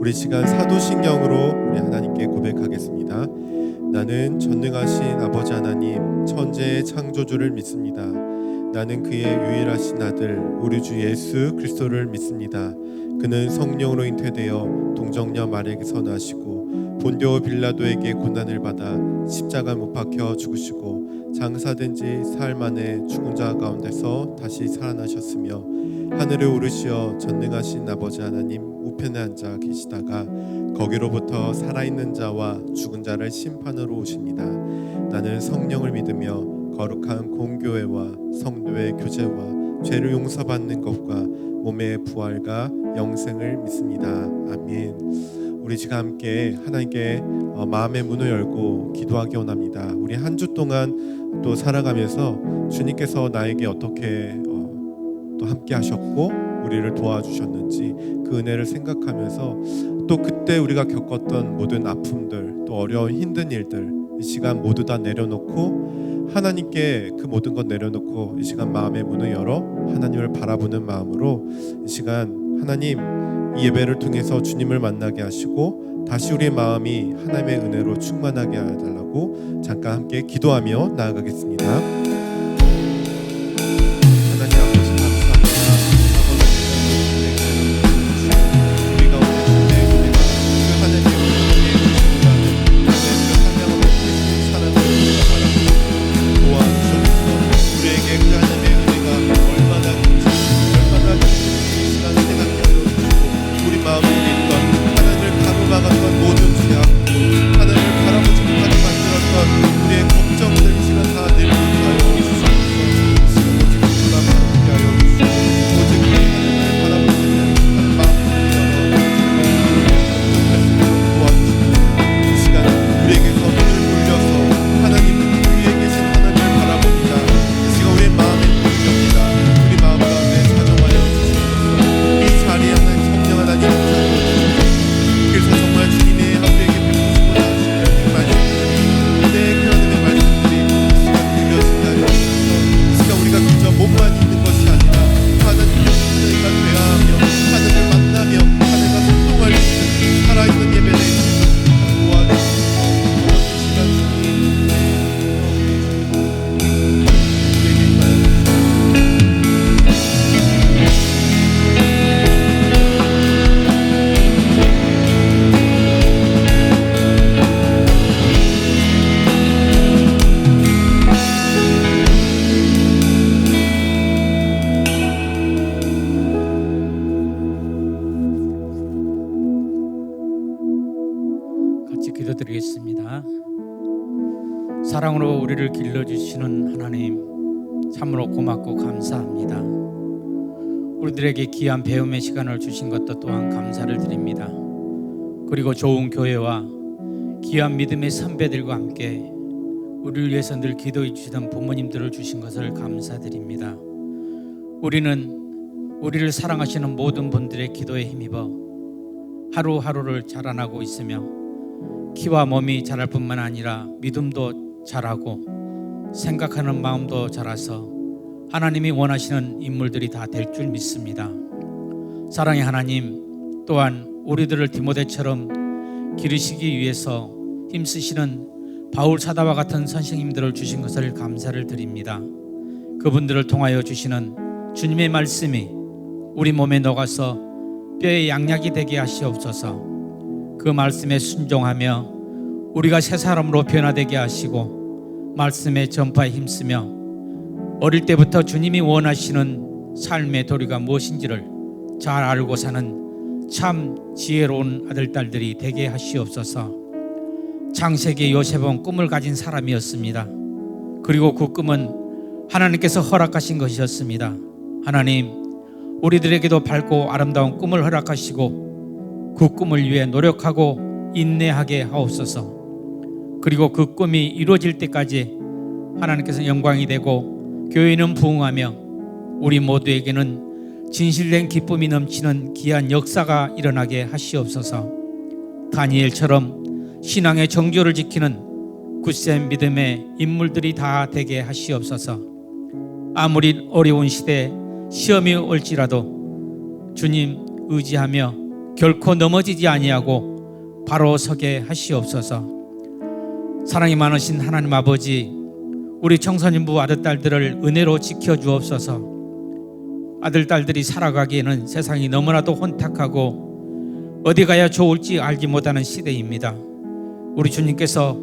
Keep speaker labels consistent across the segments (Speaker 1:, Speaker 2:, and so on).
Speaker 1: 우리 시간 사도신경으로 우리 하나님께 고백하겠습니다. 나는 전능하신 아버지 하나님 천지의 창조주를 믿습니다. 나는 그의 유일하신 아들 우리 주 예수 그리스도를 믿습니다. 그는 성령으로 잉태되어 동정녀 마리아에게서 나시고 본디오 빌라도에게 고난을 받아 십자가 못 박혀 죽으시고 장사된 지 사흘 만에 죽은 자 가운데서 다시 살아나셨으며 하늘에 오르시어 전능하신 아버지 하나님 우편에 앉아 계시다가 거기로부터 살아있는 자와 죽은 자를 심판으로 오십니다. 나는 성령을 믿으며 거룩한 공교회와 성도의 교제와 죄를 용서받는 것과 몸의 부활과 영생을 믿습니다. 아멘. 우리 지금 함께 하나님께 마음의 문을 열고 기도하기 원합니다. 우리 한 주 동안 또 살아가면서 주님께서 나에게 어떻게 또 함께 하셨고 우리를 도와주셨는지 그 은혜를 생각하면서 또 그때 우리가 겪었던 모든 아픔들 또 어려운 힘든 일들 이 시간 모두 다 내려놓고 하나님께 그 모든 것 내려놓고 이 시간 마음의 문을 열어 하나님을 바라보는 마음으로 이 시간 하나님 이 예배를 통해서 주님을 만나게 하시고 다시 우리의 마음이 하나님의 은혜로 충만하게 해달라고 잠깐 함께 기도하며 나아가겠습니다.
Speaker 2: 기도드리겠습니다. 사랑으로 우리를 길러주시는 하나님 참으로 고맙고 감사합니다. 우리들에게 귀한 배움의 시간을 주신 것도 또한 감사를 드립니다. 그리고 좋은 교회와 귀한 믿음의 선배들과 함께 우리를 위해서 늘 기도해 주시던 부모님들을 주신 것을 감사드립니다. 우리는 우리를 사랑하시는 모든 분들의 기도에 힘입어 하루하루를 자라나고 있으며 키와 몸이 자랄 뿐만 아니라 믿음도 자라고 생각하는 마음도 자라서 하나님이 원하시는 인물들이 다 될 줄 믿습니다. 사랑의 하나님, 또한 우리들을 디모데처럼 기르시기 위해서 힘쓰시는 바울 사도와 같은 선생님들을 주신 것을 감사를 드립니다. 그분들을 통하여 주시는 주님의 말씀이 우리 몸에 녹아서 뼈의 양약이 되게 하시옵소서. 그 말씀에 순종하며 우리가 새 사람으로 변화되게 하시고 말씀의 전파에 힘쓰며 어릴 때부터 주님이 원하시는 삶의 도리가 무엇인지를 잘 알고 사는 참 지혜로운 아들딸들이 되게 하시옵소서. 창세기 요셉은 꿈을 가진 사람이었습니다. 그리고 그 꿈은 하나님께서 허락하신 것이었습니다. 하나님, 우리들에게도 밝고 아름다운 꿈을 허락하시고 그 꿈을 위해 노력하고 인내하게 하옵소서. 그리고 그 꿈이 이루어질 때까지 하나님께서 영광이 되고 교회는 부흥하며 우리 모두에게는 진실된 기쁨이 넘치는 귀한 역사가 일어나게 하시옵소서. 다니엘처럼 신앙의 정조를 지키는 굳센 믿음의 인물들이 다 되게 하시옵소서. 아무리 어려운 시대 시험이 올지라도 주님 의지하며 결코 넘어지지 아니하고 바로 서게 하시옵소서. 사랑이 많으신 하나님 아버지, 우리 청소년부 아들딸들을 은혜로 지켜주옵소서. 아들딸들이 살아가기에는 세상이 너무나도 혼탁하고 어디 가야 좋을지 알지 못하는 시대입니다. 우리 주님께서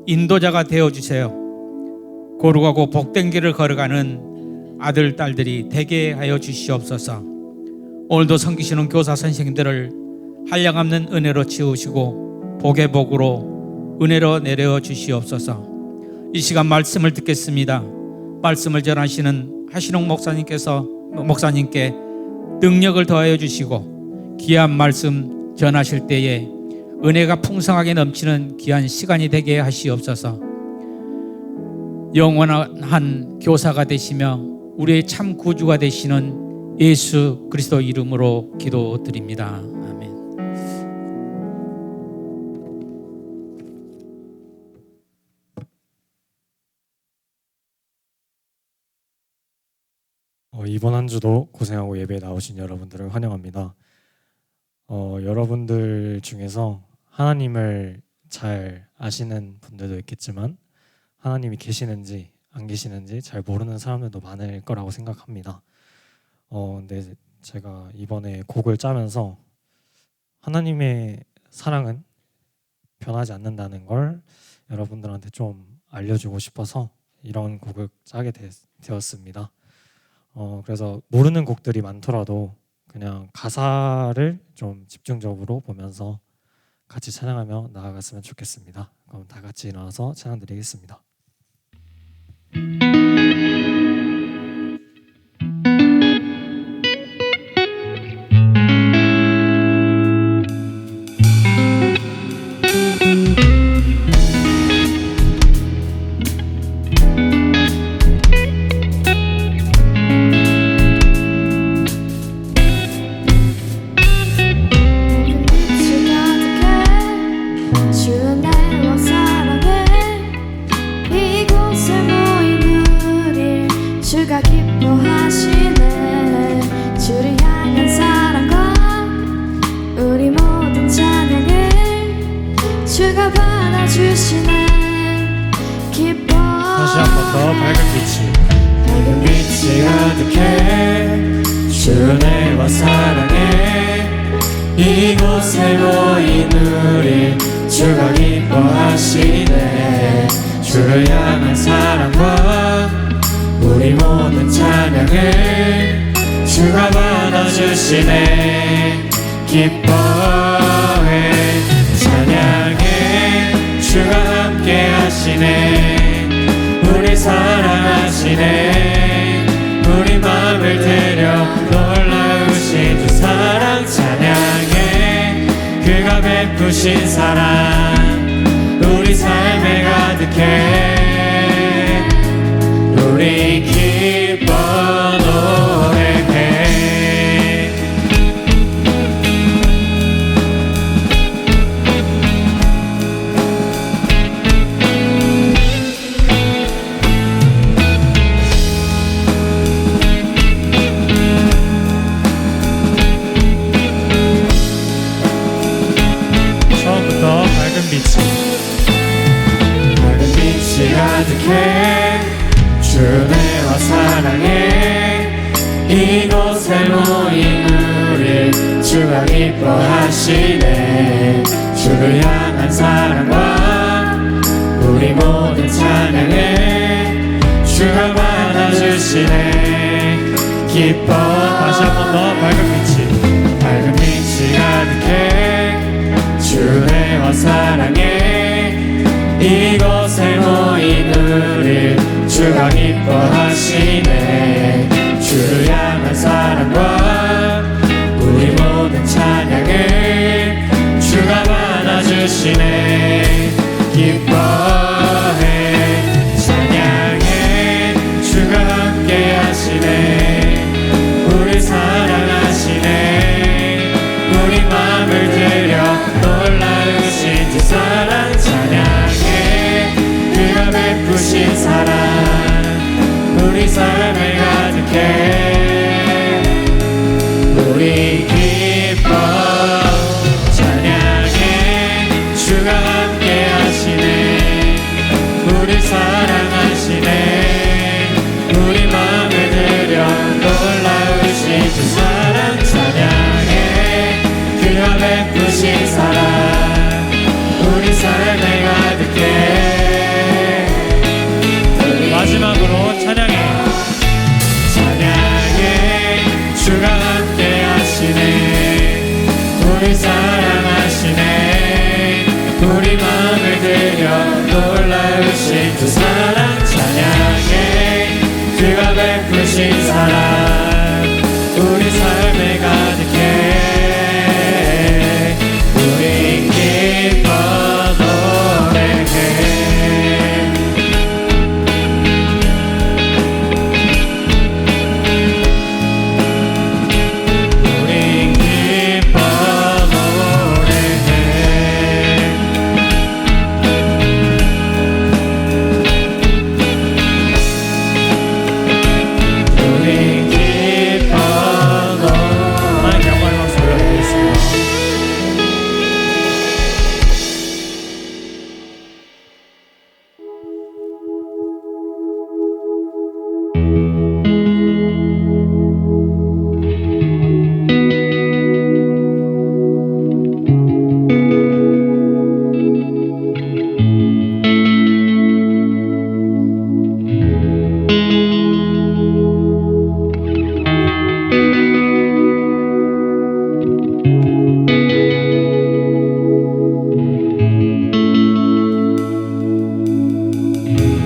Speaker 2: 인도자가 되어주세요. 거룩하고 복된 길을 걸어가는 아들딸들이 되게 하여 주시옵소서. 오늘도 섬기시는 교사 선생님들을 한량없는 은혜로 채우시고 복의 복으로 은혜로 내려 주시옵소서. 이 시간 말씀을 듣겠습니다. 말씀을 전하시는 하신옥 목사님께 능력을 더하여 주시고 귀한 말씀 전하실 때에 은혜가 풍성하게 넘치는 귀한 시간이 되게 하시옵소서. 영원한 교사가 되시며 우리의 참 구주가 되시는 예수 그리스도 이름으로 기도드립니다. 아멘.
Speaker 3: 이번 한 주도 고생하고 예배에 나오신 여러분들을 환영합니다. 여러분들 중에서 하나님을 잘 아시는 분들도 있겠지만 하나님이 계시는지 안 계시는지 잘 모르는 사람들도 많을 거라고 생각합니다. 근데 제가 이번에 곡을 짜면서 하나님의 사랑은 변하지 않는다는 걸 여러분들한테 좀 알려주고 싶어서 이런 곡을 짜게 되었습니다. 그래서 모르는 곡들이 많더라도 그냥 가사를 좀 집중적으로 보면서 같이 찬양하며 나아갔으면 좋겠습니다. 그럼 다 같이 일어나서 찬양 드리겠습니다.
Speaker 4: 주가 기뻐하시네. 주를 향한 사랑과 우리 모든 찬양을 주가 받아주시네. 기뻐.
Speaker 3: 다시 한 번 더 밝은 빛이 가득해. 주 은혜와 사랑에 이곳에 모인 우리 주가 기뻐하시네. 주를 향한 사랑과 우리 모든 찬양을 주가 받아주시네. 기뻐해 찬양해. 주가 함께 하시네. 우리 사랑하시네. 우리 마음을 들여 놀라우신 주 사랑 찬양해. 그가 베푸신 사랑 우리 삶에 가득해. 우리 기뻐 노래해. 처음부터 밝은 빛이 가득해. 주 은혜와 사랑에 이곳에 모인 우리 주가 기뻐하시네. 주를 향한 사랑과 우리 모든 찬양을 주가 받아주시네. 기뻐. 다시 한 번 더 밝은 빛이 가득해. 주 은혜와 사랑에 이곳에 모인 우리 주가 기뻐하시네. 주를 향한 사랑과 우리 모든 찬양을 주가 받아주시네. 기뻐해 찬양해. 주가 함께 하시네. 우리 사랑하시네. 우리 마음을 들여 놀라우신 주 사랑 찬양해. 그가 베푸신 사랑 우리 삶에 가득해. 우리 기뻐
Speaker 5: 베푸신 사랑 우리 삶에 가득해.
Speaker 3: 마지막으로 찬양해.
Speaker 5: 찬양해 주가 함께 하시네. 우리 사랑하시네. 우리 마음을 들여 놀라우신 그 사랑 찬양해. 주가 베푸신 사랑 우리 삶에 가득해. 우리 기뻐 노래해. 우리 기뻐 노래해. 우리 기뻐
Speaker 3: 하나님 영광의 박수 올려드리겠습니다.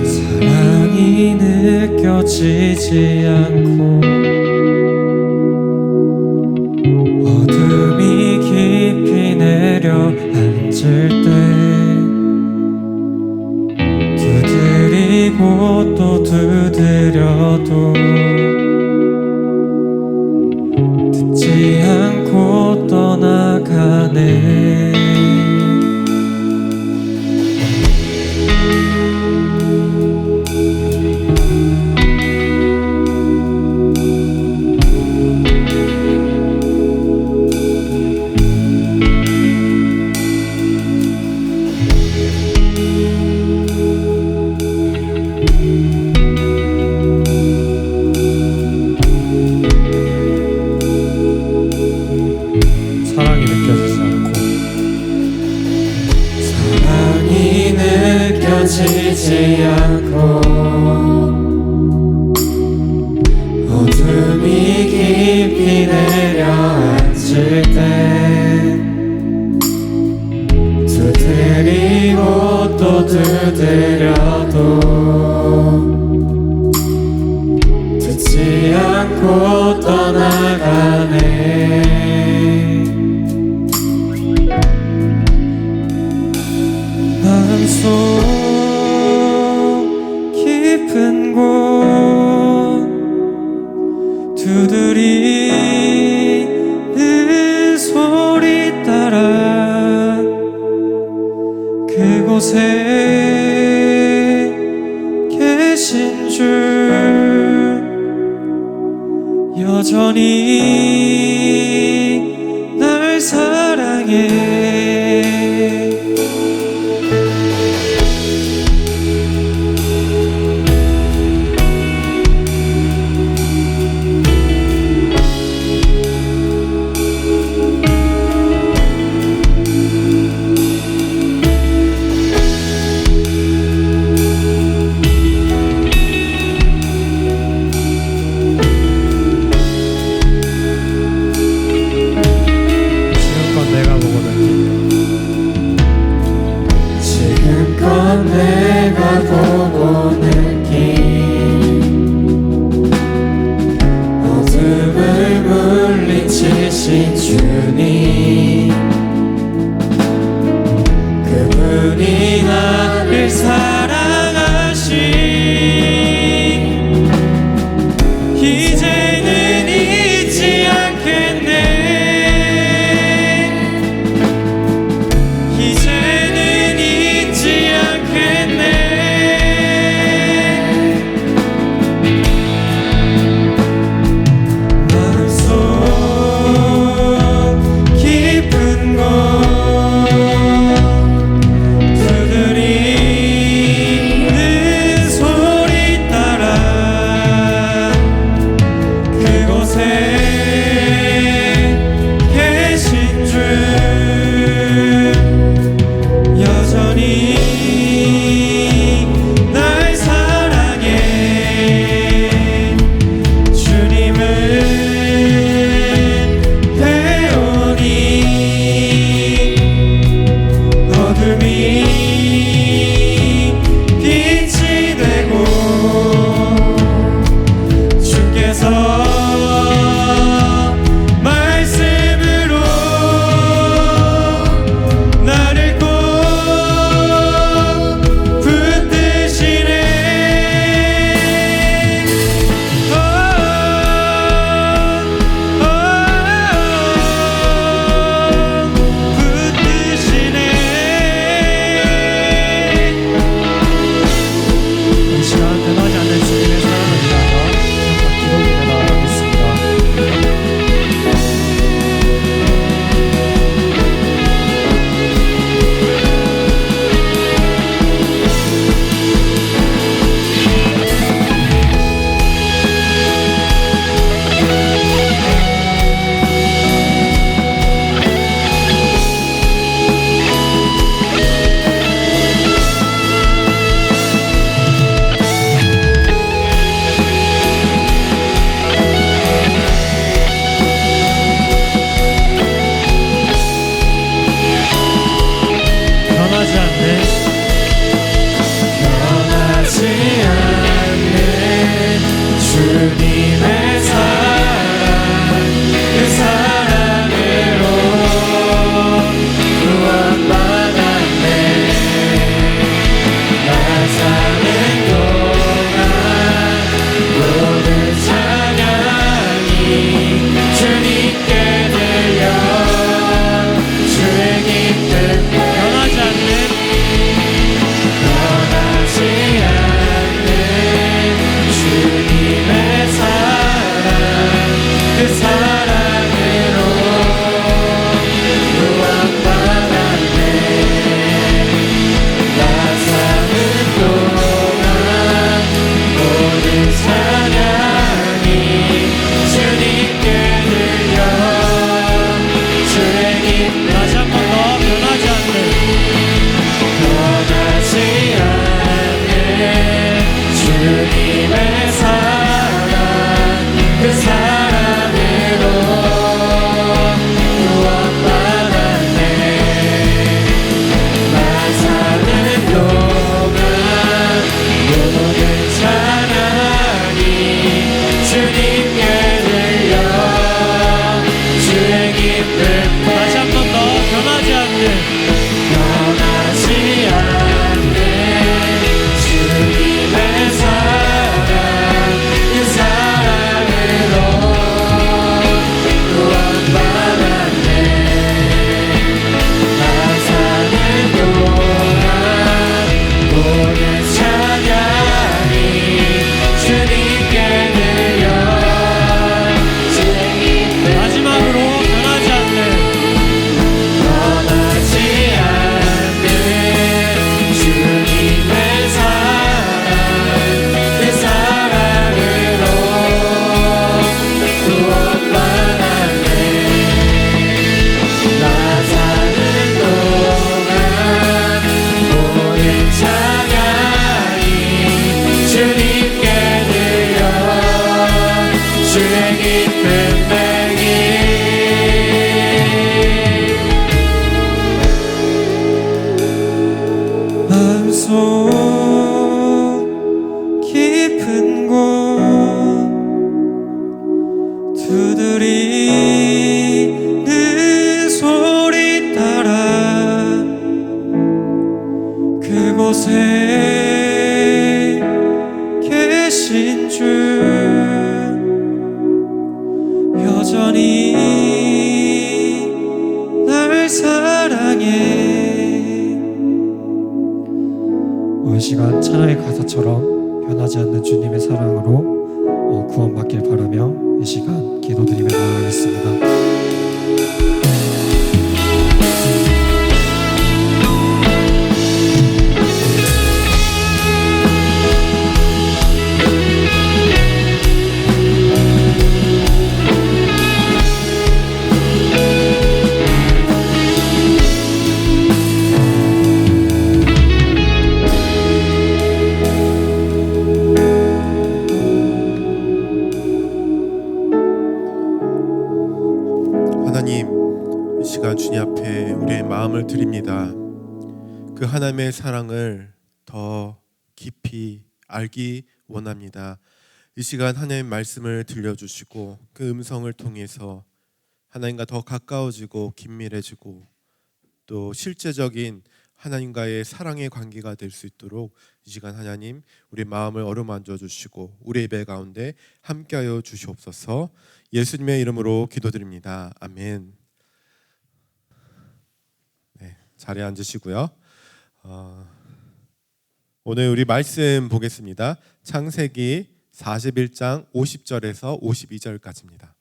Speaker 5: 사랑이 느껴지지 않고 어둠이 깊이 내려앉을 때 두드리고 또 두드려도 듣지 않고 떠나가네.
Speaker 3: 사랑이 느껴지지 않고
Speaker 5: 사랑이 느껴지지 않고 어둠이 깊이 내려앉을 때 두드리고 또 두드려도 듣지 않고 떠나가네. 마음속 깊은 곳 두드리는 소리 따라 그곳에 계신 줄 여전히 날 사랑해. 이곳에 계신 주 여전히 날 사랑해.
Speaker 3: 이 시간 찬양의 가사처럼 변하지 않는 주님의 사랑으로 구원받길 바라며 이 시간 기도드리며 나아가겠습니다.
Speaker 1: 하나님, 이 시간 주님 앞에 우리의 마음을 드립니다. 그 하나님의 사랑을 더 깊이 알기 원합니다. 이 시간 하나님의 말씀을 들려주시고 그 음성을 통해서 하나님과 더 가까워지고 긴밀해지고 또 실제적인 하나님과의 사랑의 관계가 될 수 있도록 이 시간 하나님 우리 마음을 어루만져 주시고 우리의 배 가운데 함께하여 주시옵소서. 예수님의 이름으로 기도드립니다. 아멘. 네, 자리에 앉으시고요. 오늘 우리 말씀 보겠습니다. 창세기 41장 50절에서 52절까지입니다.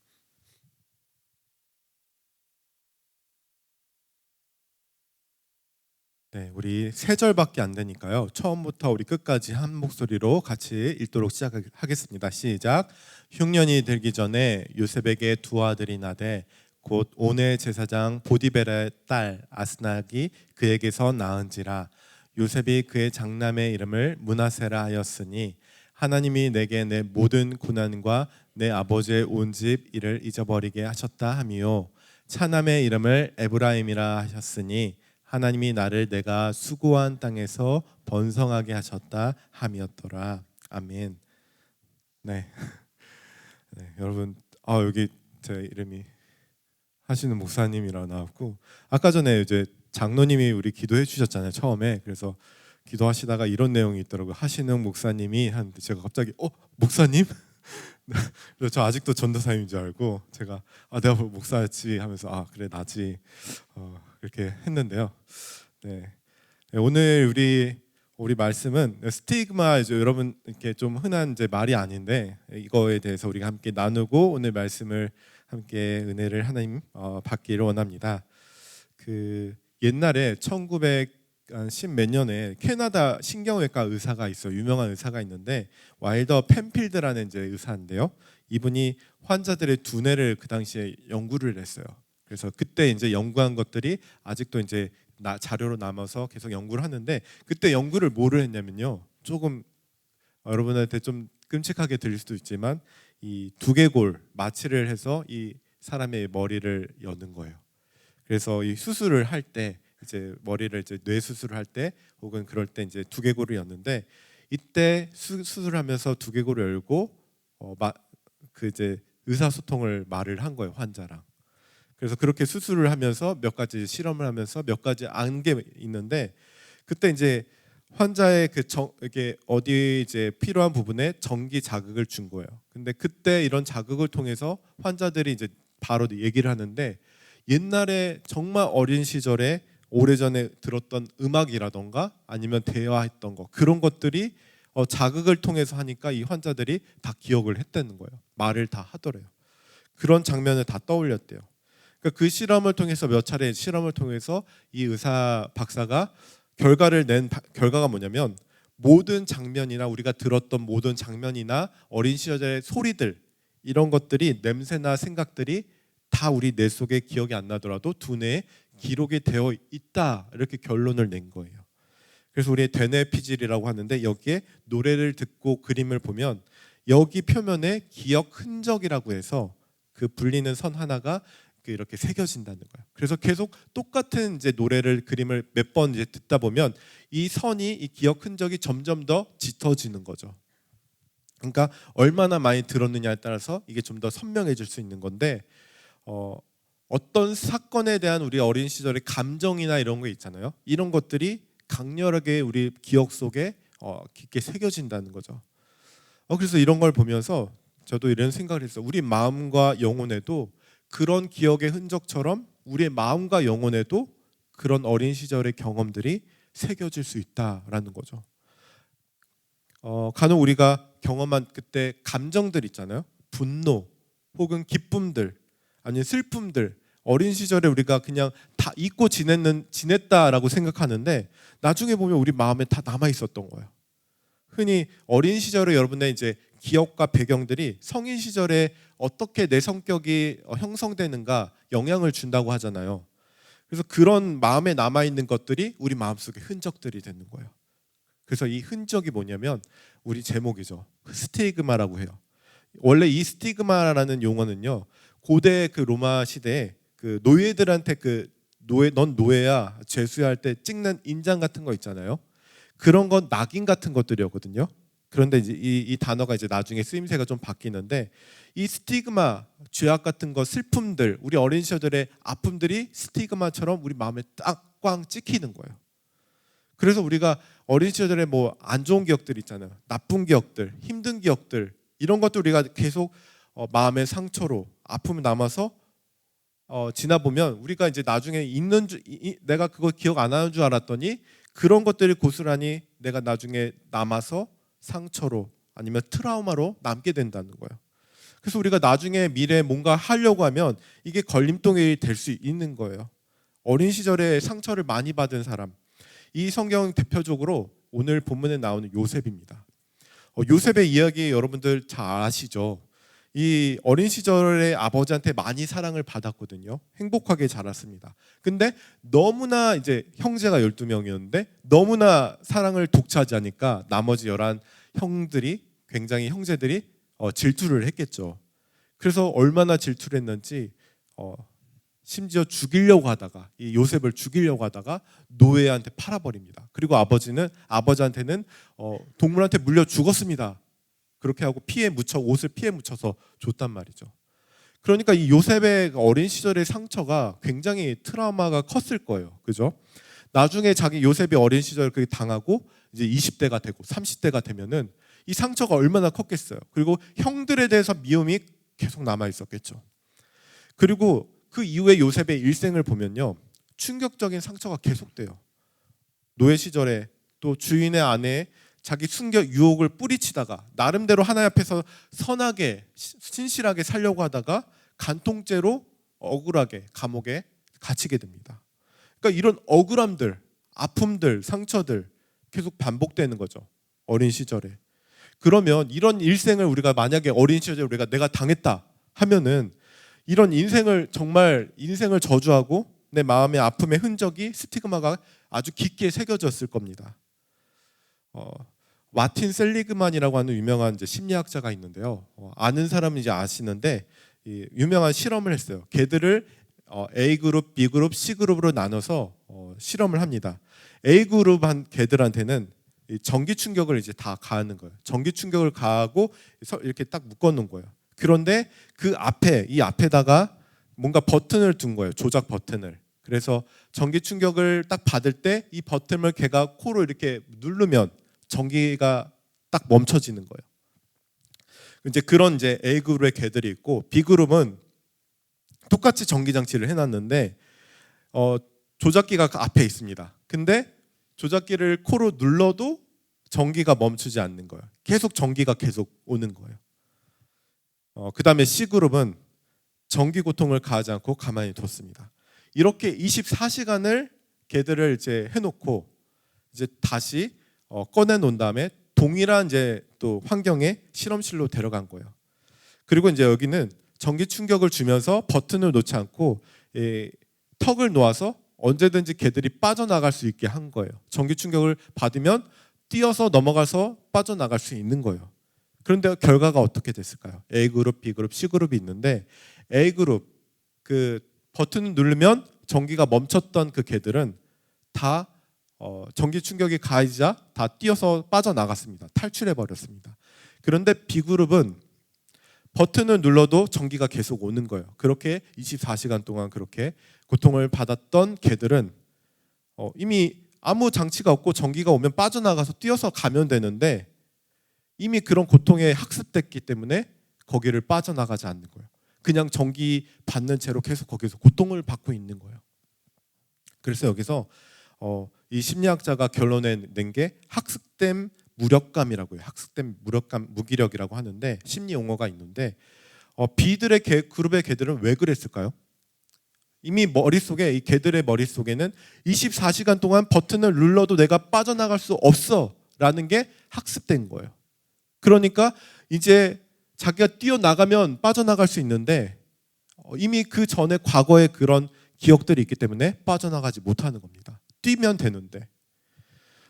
Speaker 1: 네, 우리 세 절밖에 안 되니까요. 처음부터 우리 끝까지 한 목소리로 같이 읽도록 시작하겠습니다. 시작. 흉년이 들기 전에 요셉에게 두 아들이 나되 곧 온의 제사장 보디벨의 딸 아스낙이 그에게서 낳은지라. 요셉이 그의 장남의 이름을 므낫세라 하였으니 하나님이 내게 내 모든 고난과 내 아버지의 온 집 일을 잊어버리게 하셨다 하미요. 차남의 이름을 에브라임이라 하셨으니 하나님이 나를 내가 수고한 땅에서 번성하게 하셨다 함이었더라. 아멘. 네, 네 여러분, 여기 제 이름이 하시는 목사님이라 나왔고 아까 전에 이제 장로님이 우리 기도해 주셨잖아요 처음에. 그래서 기도하시다가 이런 내용이 있더라고요. 하시는 목사님이 하는데 제가 갑자기 목사님? 그래서 저 아직도 전도사님인 줄 알고 제가 내가 목사였지 하면서 그래 나지 이렇게 했는데요. 네, 오늘 우리 말씀은 스티그마, 이제 여러분 이렇게 좀 흔한 이제 말이 아닌데 이거에 대해서 우리가 함께 나누고 오늘 말씀을 함께 은혜를 하나님 받기를 원합니다. 그 옛날에 1910몇 년에 캐나다 신경외과 의사가 있어요. 유명한 의사가 있는데 와일더 펜필드라는 이제 의사인데요. 이분이 환자들의 두뇌를 그 당시에 연구를 했어요. 그래서 그때 이제 연구한 것들이 아직도 이제 자료로 남아서 계속 연구를 하는데 그때 연구를 뭐를 했냐면요. 조금 여러분한테 좀 끔찍하게 들릴 수도 있지만 이 두개골 마취를 해서 이 사람의 머리를 여는 거예요. 그래서 이 수술을 할 때 이제 머리를 이제 뇌 수술을 할 때 혹은 그럴 때 이제 두개골을 였는데 이때 수술하면서 두개골을 열고 그 이제 의사소통을 말을 한 거예요 환자랑. 그래서 그렇게 수술을 하면서 몇 가지 실험을 하면서 몇 가지 안 게 있는데 그때 이제 환자의 이게 어디 이제 필요한 부분에 전기 자극을 준 거예요. 근데 그때 이런 자극을 통해서 환자들이 이제 바로 얘기를 하는데 옛날에 정말 어린 시절에 오래전에 들었던 음악이라던가 아니면 대화했던 거 그런 것들이 자극을 통해서 하니까 이 환자들이 다 기억을 했다는 거예요. 말을 다 하더래요. 그런 장면을 다 떠올렸대요. 그러니까 그 실험을 통해서 몇 차례 실험을 통해서 이 의사 박사가 결과를 낸 결과가 뭐냐면 모든 장면이나 우리가 들었던 모든 장면이나 어린 시절의 소리들 이런 것들이 냄새나 생각들이 다 우리 뇌 속에 기억이 안 나더라도 두뇌에 기록이 되어 있다 이렇게 결론을 낸 거예요. 그래서 우리의 되뇌 피질이라고 하는데 여기에 노래를 듣고 그림을 보면 여기 표면에 기억 흔적이라고 해서 그 불리는 선 하나가 이렇게 새겨진다는 거예요. 그래서 계속 똑같은 이제 노래를 그림을 몇 번 이제 듣다 보면 이 선이 이 기억 흔적이 점점 더 짙어지는 거죠. 그러니까 얼마나 많이 들었느냐에 따라서 이게 좀 더 선명해질 수 있는 건데 어떤 사건에 대한 우리 어린 시절의 감정이나 이런 거 있잖아요. 이런 것들이 강렬하게 우리 기억 속에 깊게 새겨진다는 거죠. 그래서 이런 걸 보면서 저도 이런 생각을 했어요. 우리 마음과 영혼에도 그런 기억의 흔적처럼 우리의 마음과 영혼에도 그런 어린 시절의 경험들이 새겨질 수 있다라는 거죠. 간혹 우리가 경험한 그때 감정들 있잖아요. 분노 혹은 기쁨들 아니면 슬픔들, 어린 시절에 우리가 그냥 다 잊고 지냈다라고 생각하는데 나중에 보면 우리 마음에 다 남아 있었던 거예요. 흔히 어린 시절에 여러분의 이제 기억과 배경들이 성인 시절에 어떻게 내 성격이 형성되는가 영향을 준다고 하잖아요. 그래서 그런 마음에 남아 있는 것들이 우리 마음속에 흔적들이 되는 거예요. 그래서 이 흔적이 뭐냐면 우리 제목이죠. 스티그마라고 해요. 원래 이 스티그마라는 용어는요. 고대 그 로마 시대에 그 노예들한테 넌 노예야 죄수야 할 때 찍는 인장 같은 거 있잖아요. 그런 건 낙인 같은 것들이었거든요. 그런데 이제 이 단어가 이제 나중에 쓰임새가 좀 바뀌는데 이 스티그마, 죄악 같은 거, 슬픔들, 우리 어린 시절의 아픔들이 스티그마처럼 우리 마음에 딱 꽝 찍히는 거예요. 그래서 우리가 어린 시절에 뭐 안 좋은 기억들 있잖아요. 나쁜 기억들, 힘든 기억들 이런 것들 우리가 계속 마음의 상처로 아픔이 남아서 지나 보면 우리가 이제 나중에 내가 그거 기억 안 하는 줄 알았더니 그런 것들이 고스란히 내가 나중에 남아서 상처로 아니면 트라우마로 남게 된다는 거예요. 그래서 우리가 나중에 미래에 뭔가 하려고 하면 이게 걸림돌이 될 수 있는 거예요. 어린 시절에 상처를 많이 받은 사람, 이 성경 대표적으로 오늘 본문에 나오는 요셉입니다. 요셉의 이야기 여러분들 잘 아시죠? 이 어린 시절에 아버지한테 많이 사랑을 받았거든요. 행복하게 자랐습니다. 근데 너무나 이제 형제가 12명이었는데 너무나 사랑을 독차지하니까 나머지 11 형제들이 질투를 했겠죠. 그래서 얼마나 질투를 했는지 심지어 이 요셉을 죽이려고 하다가 노예한테 팔아버립니다. 그리고 아버지한테는 동물한테 물려 죽었습니다. 그렇게 하고 옷을 피해 묻혀서 줬단 말이죠. 그러니까 이 요셉의 어린 시절의 상처가 굉장히 트라우마가 컸을 거예요. 그죠? 나중에 요셉이 어린 시절 그게 당하고 이제 20대가 되고 30대가 되면은 이 상처가 얼마나 컸겠어요. 그리고 형들에 대해서 미움이 계속 남아 있었겠죠. 그리고 그 이후에 요셉의 일생을 보면요. 충격적인 상처가 계속돼요. 노예 시절에 또 주인의 아내에 자기 유혹을 뿌리치다가 나름대로 하나님 앞에서 선하게 신실하게 살려고 하다가 간통죄로 억울하게 감옥에 갇히게 됩니다. 그러니까 이런 억울함들, 아픔들, 상처들 계속 반복되는 거죠. 어린 시절에. 그러면 이런 일생을 우리가 만약에 어린 시절에 내가 당했다 하면은 이런 인생을 저주하고 내 마음의 아픔의 흔적이 스티그마가 아주 깊게 새겨졌을 겁니다. 마틴 셀리그만이라고 하는 유명한 이제 심리학자가 있는데요. 아는 사람은 이제 아시는데 유명한 실험을 했어요. 개들을 A 그룹, B 그룹, C 그룹으로 나눠서 실험을 합니다. A 그룹 한 개들한테는 전기 충격을 이제 다 가하는 거예요. 전기 충격을 가하고 이렇게 딱 묶어놓은 거예요. 그런데 이 앞에다가 뭔가 버튼을 둔 거예요. 조작 버튼을. 그래서 전기 충격을 딱 받을 때 이 버튼을 걔가 코로 이렇게 누르면 전기가 딱 멈춰지는 거예요. 이제 그런 이제 A 그룹의 개들이 있고 B 그룹은 똑같이 전기 장치를 해놨는데 조작기가 그 앞에 있습니다. 근데 조작기를 코로 눌러도 전기가 멈추지 않는 거예요. 계속 전기가 계속 오는 거예요. 그 다음에 C 그룹은 전기 고통을 가하지 않고 가만히 뒀습니다. 이렇게 24시간을 개들을 이제 해놓고 이제 다시 꺼내 놓은 다음에 동일한 이제 또 환경의 실험실로 데려간 거예요. 그리고 이제 여기는 전기 충격을 주면서 버튼을 놓지 않고 턱을 놓아서 언제든지 개들이 빠져나갈 수 있게 한 거예요. 전기 충격을 받으면 뛰어서 넘어가서 빠져나갈 수 있는 거예요. 그런데 결과가 어떻게 됐을까요? A 그룹, B 그룹, C 그룹이 있는데 A 그룹 그 버튼을 누르면 전기가 멈췄던 그 개들은 다 전기 충격이 가해지자 다 뛰어서 빠져나갔습니다. 탈출해 버렸습니다. 그런데 B 그룹은 버튼을 눌러도 전기가 계속 오는 거예요. 그렇게 24시간 동안 그렇게 고통을 받았던 개들은 이미 아무 장치가 없고 전기가 오면 빠져나가서 뛰어서 가면 되는데 이미 그런 고통에 학습됐기 때문에 거기를 빠져나가지 않는 거예요. 그냥 전기 받는 채로 계속 거기서 고통을 받고 있는 거예요. 그래서 여기서 이 심리학자가 결론낸 게 학습된 무력감이라고 해요. 학습된 무력감, 무기력이라고 하는데 심리 용어가 있는데 B들의 그룹의 개들은 왜 그랬을까요? 이미 머릿속에 이 개들의 머릿속에는 24시간 동안 버튼을 눌러도 내가 빠져나갈 수 없어 라는 게 학습된 거예요. 그러니까 이제 자기가 뛰어나가면 빠져나갈 수 있는데 이미 그 전에 과거의 그런 기억들이 있기 때문에 빠져나가지 못하는 겁니다. 뛰면 되는데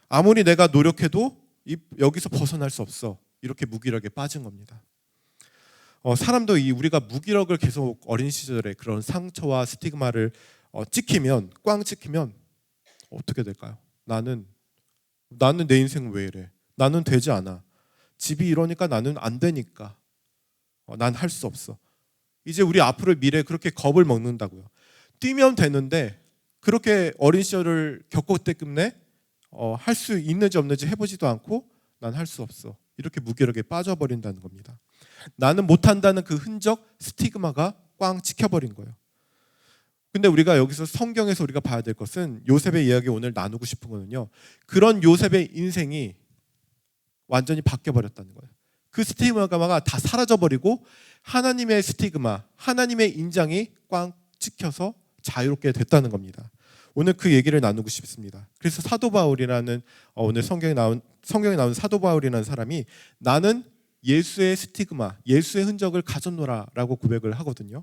Speaker 1: 아무리 내가 노력해도 여기서 벗어날 수 없어. 이렇게 무기력에 빠진 겁니다. 사람도 우리가 무기력을 계속 어린 시절에 그런 상처와 스티그마를 꽝 찍히면 어떻게 될까요? 나는 내 인생 왜 이래? 나는 되지 않아. 집이 이러니까 나는 안 되니까. 난 할 수 없어. 이제 우리 앞으로의 미래에 그렇게 겁을 먹는다고요. 뛰면 되는데 그렇게 어린 시절을 겪었기 때문에 할 수 있는지 없는지 해보지도 않고 난 할 수 없어. 이렇게 무기력에 빠져버린다는 겁니다. 나는 못한다는 그 흔적, 스티그마가 꽝 찍혀버린 거예요. 근데 우리가 여기서 성경에서 우리가 봐야 될 것은 요셉의 이야기 오늘 나누고 싶은 거는요. 그런 요셉의 인생이 완전히 바뀌어버렸다는 거예요. 그 스티그마가 다 사라져버리고 하나님의 스티그마, 하나님의 인장이 꽝 찍혀서 자유롭게 됐다는 겁니다. 오늘 그 얘기를 나누고 싶습니다. 그래서 사도 바울이라는 오늘 성경에 나온 사도 바울이라는 사람이 나는 예수의 스티그마, 예수의 흔적을 가졌노라라고 고백을 하거든요.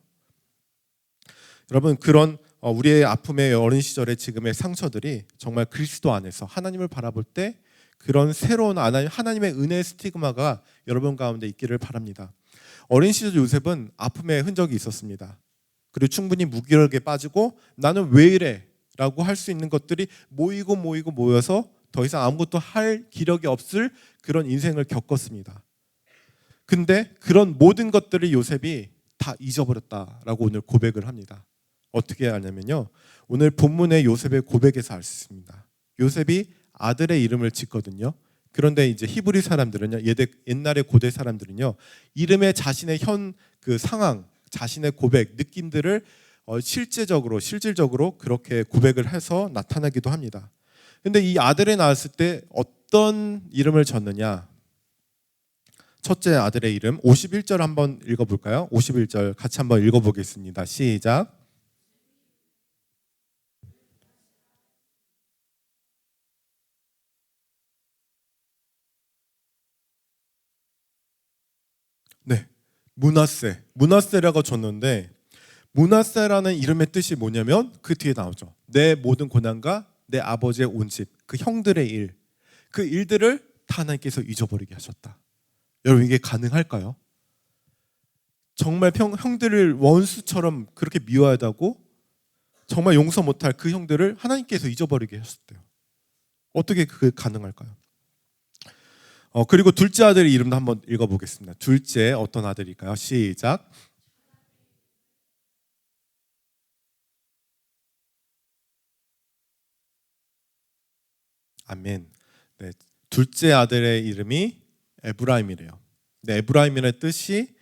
Speaker 1: 여러분 그런 우리의 아픔의 어린 시절의 지금의 상처들이 정말 그리스도 안에서 하나님을 바라볼 때 그런 새로운 하나님의 은혜의 스티그마가 여러분 가운데 있기를 바랍니다. 어린 시절 요셉은 아픔의 흔적이 있었습니다. 그리고 충분히 무기력에 빠지고 나는 왜 이래? 라고 할 수 있는 것들이 모여서 더 이상 아무것도 할 기력이 없을 그런 인생을 겪었습니다. 근데 그런 모든 것들을 요셉이 다 잊어버렸다라고 오늘 고백을 합니다. 어떻게 하냐면요. 오늘 본문의 요셉의 고백에서 알 수 있습니다. 요셉이 아들의 이름을 짓거든요. 그런데 이제 히브리 사람들은요, 옛날의 고대 사람들은요, 이름에 자신의 그 상황, 자신의 고백, 느낌들을 실질적으로 그렇게 고백을 해서 나타나기도 합니다. 근데 이 아들이 나왔을 때 어떤 이름을 졌느냐? 첫째 아들의 이름 51절 한번 읽어볼까요? 51절 같이 한번 읽어보겠습니다. 시작. 네, 문하세라고 줬는데 문하세라는 이름의 뜻이 뭐냐면 그 뒤에 나오죠. 내 모든 고난과 내 아버지의 온 집, 그 형들의 일, 그 일들을 다 하나님께서 잊어버리게 하셨다. 여러분 이게 가능할까요? 정말 형들을 원수처럼 그렇게 미워하다고 정말 용서 못할 그 형들을 하나님께서 잊어버리게 하셨대요. 어떻게 그게 가능할까요? 그리고 둘째 아들의 이름도 한번 읽어보겠습니다. 둘째 어떤 아들일까요? 시작. 아멘. 네, 둘째 아들의 이름이 에브라임이래요. 네, 에브라임이라는 뜻이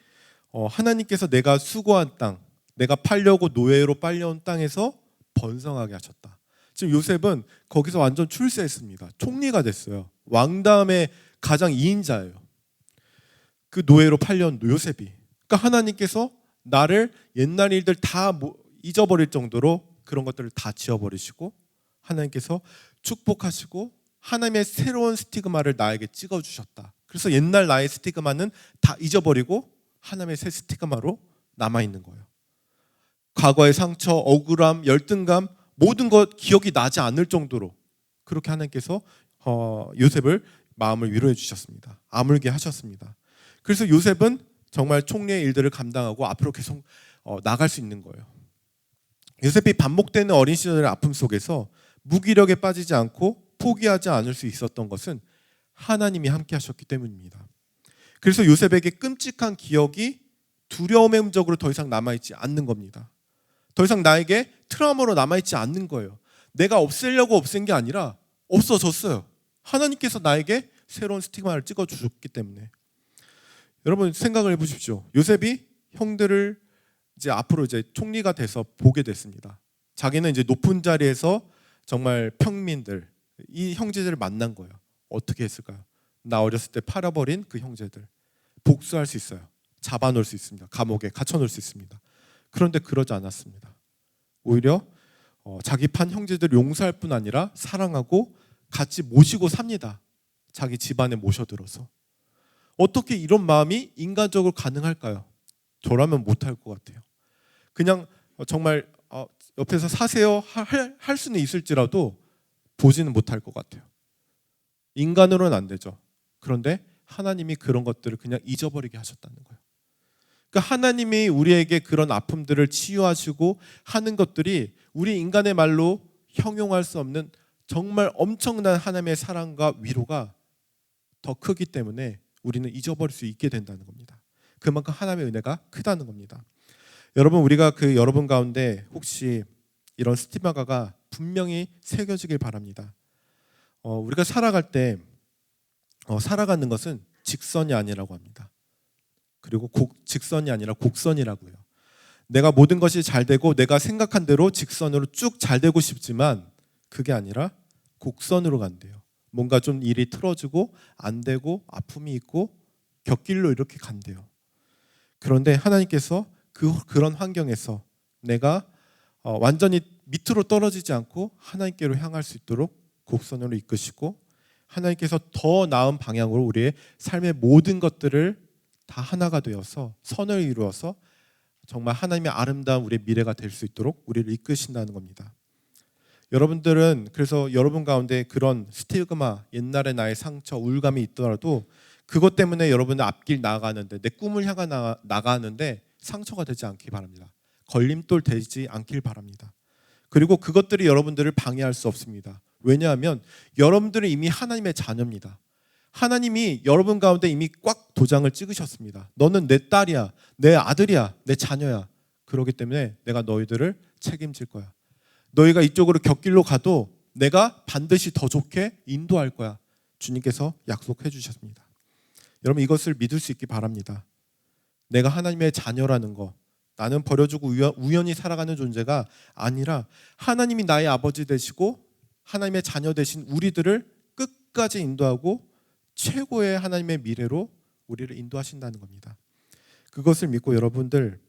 Speaker 1: 하나님께서 내가 수고한 땅, 내가 팔려고 노예로 빨려온 땅에서 번성하게 하셨다. 지금 요셉은 거기서 완전 출세했습니다. 총리가 됐어요. 왕 다음에 가장 2인자예요. 그 노예로 팔려온 요셉이. 그러니까 하나님께서 나를 옛날 일들 다 잊어버릴 정도로 그런 것들을 다 지워버리시고 하나님께서 축복하시고 하나님의 새로운 스티그마를 나에게 찍어주셨다. 그래서 옛날 나의 스티그마는 다 잊어버리고 하나님의 새 스티그마로 남아있는 거예요. 과거의 상처, 억울함, 열등감 모든 것 기억이 나지 않을 정도로 그렇게 하나님께서 요셉을 마음을 위로해 주셨습니다. 아물게 하셨습니다. 그래서 요셉은 정말 총리의 일들을 감당하고 앞으로 계속 나갈 수 있는 거예요. 요셉이 반복되는 어린 시절의 아픔 속에서 무기력에 빠지지 않고 포기하지 않을 수 있었던 것은 하나님이 함께 하셨기 때문입니다. 그래서 요셉에게 끔찍한 기억이 두려움의 흔적으로 더 이상 남아있지 않는 겁니다. 더 이상 나에게 트라우마로 남아있지 않는 거예요. 내가 없애려고 없앤 게 아니라 없어졌어요. 하나님께서 나에게 새로운 스티그마를 찍어주셨기 때문에. 여러분 생각을 해보십시오. 요셉이 형들을 이제 앞으로 이제 총리가 돼서 보게 됐습니다. 자기는 이제 높은 자리에서 정말 평민들, 이 형제들을 만난 거예요. 어떻게 했을까요? 나 어렸을 때 팔아버린 그 형제들 복수할 수 있어요. 잡아놓을 수 있습니다. 감옥에 갇혀놓을 수 있습니다. 그런데 그러지 않았습니다. 오히려 자기 판 형제들을 용서할 뿐 아니라 사랑하고 같이 모시고 삽니다. 자기 집안에 모셔들어서. 어떻게 이런 마음이 인간적으로 가능할까요? 저라면 못할 것 같아요. 그냥 정말 옆에서 사세요 할 수는 있을지라도 보지는 못할 것 같아요. 인간으로는 안 되죠. 그런데 하나님이 그런 것들을 그냥 잊어버리게 하셨다는 거예요. 그러니까 하나님이 우리에게 그런 아픔들을 치유하시고 하는 것들이 우리 인간의 말로 형용할 수 없는 정말 엄청난 하나님의 사랑과 위로가 더 크기 때문에 우리는 잊어버릴 수 있게 된다는 겁니다. 그만큼 하나님의 은혜가 크다는 겁니다. 여러분, 우리가 여러분 가운데 혹시 이런 스티그마가 분명히 새겨지길 바랍니다. 우리가 살아갈 때 살아가는 것은 직선이 아니라고 합니다. 그리고 직선이 아니라 곡선이라고요. 내가 모든 것이 잘 되고 내가 생각한 대로 직선으로 쭉 잘 되고 싶지만 그게 아니라 곡선으로 간대요. 뭔가 좀 일이 틀어지고 안 되고 아픔이 있고 곁길로 이렇게 간대요. 그런데 하나님께서 그런 환경에서 내가 완전히 밑으로 떨어지지 않고 하나님께로 향할 수 있도록 곡선으로 이끄시고 하나님께서 더 나은 방향으로 우리의 삶의 모든 것들을 다 하나가 되어서 선을 이루어서 정말 하나님의 아름다운 우리의 미래가 될 수 있도록 우리를 이끄신다는 겁니다. 여러분들은 그래서 여러분 가운데 그런 스티그마, 옛날의 나의 상처, 우울감이 있더라도 그것 때문에 여러분은 앞길 나아가는데 내 꿈을 향해 나가는데 상처가 되지 않기 바랍니다. 걸림돌 되지 않길 바랍니다. 그리고 그것들이 여러분들을 방해할 수 없습니다. 왜냐하면 여러분들은 이미 하나님의 자녀입니다. 하나님이 여러분 가운데 이미 꽉 도장을 찍으셨습니다. 너는 내 딸이야, 내 아들이야, 내 자녀야. 그렇기 때문에 내가 너희들을 책임질 거야. 너희가 이쪽으로 곁길로 가도 내가 반드시 더 좋게 인도할 거야. 주님께서 약속해 주셨습니다. 여러분 이것을 믿을 수 있기 바랍니다. 내가 하나님의 자녀라는 거, 나는 버려주고 우연히 살아가는 존재가 아니라 하나님이 나의 아버지 되시고 하나님의 자녀 되신 우리들을 끝까지 인도하고 최고의 하나님의 미래로 우리를 인도하신다는 겁니다. 그것을 믿고 여러분들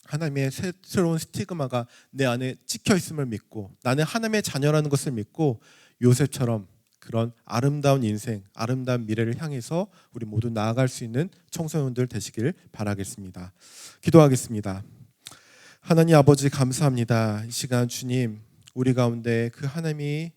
Speaker 1: 하나님의 새로운 스티그마가 내 안에 찍혀 있음을 믿고 나는 하나님의 자녀라는 것을 믿고 요셉처럼 그런 아름다운 인생, 아름다운 미래를 향해서 우리 모두 나아갈 수 있는 청소년들 되시길 바라겠습니다. 기도하겠습니다. 하나님 아버지 감사합니다. 이 시간 주님 우리 가운데 그 하나님이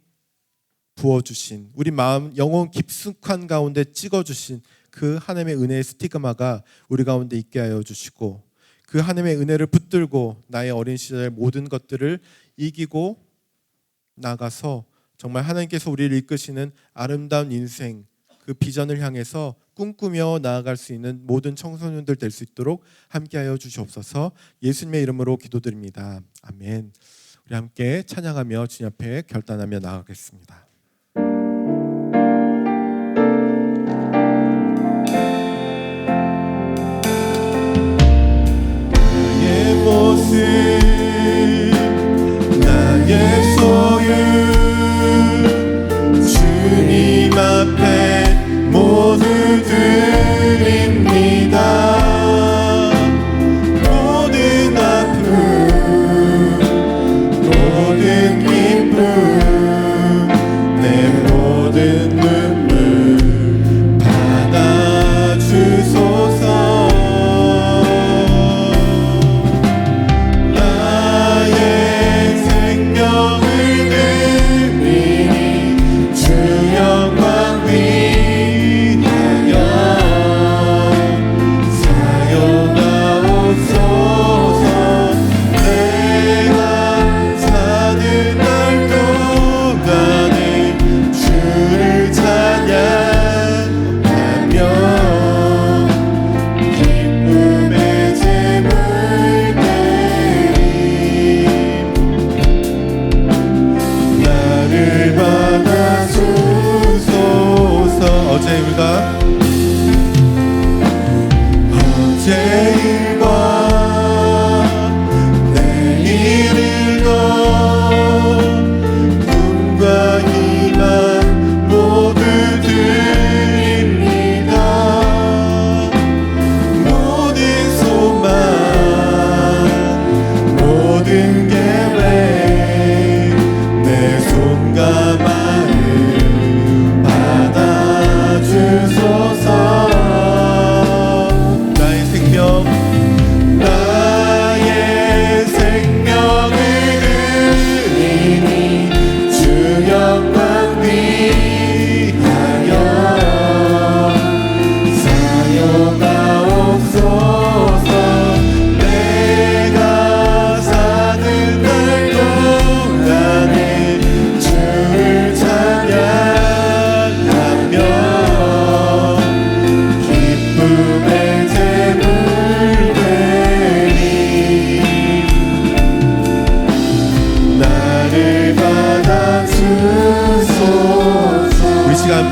Speaker 1: 부어주신 우리 마음 영혼 깊숙한 가운데 찍어주신 그 하나님의 은혜의 스티그마가 우리 가운데 있게 하여 주시고 그 하나님의 은혜를 붙들고 나의 어린 시절의 모든 것들을 이기고 나가서 정말 하나님께서 우리를 이끄시는 아름다운 인생 그 비전을 향해서 꿈꾸며 나아갈 수 있는 모든 청소년들 될 수 있도록 함께하여 주시옵소서. 예수님의 이름으로 기도드립니다. 아멘. 우리 함께 찬양하며 주님 앞에 결단하며 나아가겠습니다. 나의 모습 나의 소유 주님 앞에 모두 드립니다. 모든 아픔 모든 기쁨 내 모든 눈물 받아주소서.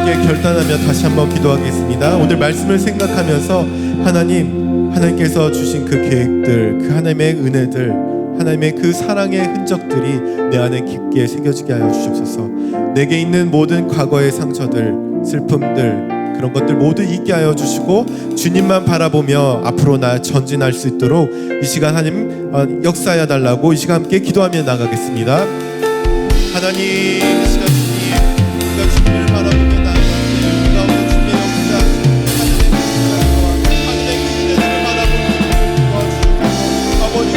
Speaker 1: 함께 결단하며 다시 한번 기도하겠습니다. 오늘 말씀을 생각하면서 하나님께서 주신 그 계획들, 그 하나님의 은혜들, 하나님의 그 사랑의 흔적들이 내 안에 깊게 새겨지게 하여 주시옵소서. 내게 있는 모든 과거의 상처들, 슬픔들, 그런 것들 모두 잊게 하여 주시고 주님만 바라보며 앞으로 전진할 수 있도록 이 시간 하나님 역사하여 달라고 이 시간 함께 기도하며 나가겠습니다. 하나님, 이 시간 주님, 우리가 주님을 바라보며 나아가는데 그 가운데 주님의 역사, 하늘의 그 은혜를 바라보며 도와주셔서 아버지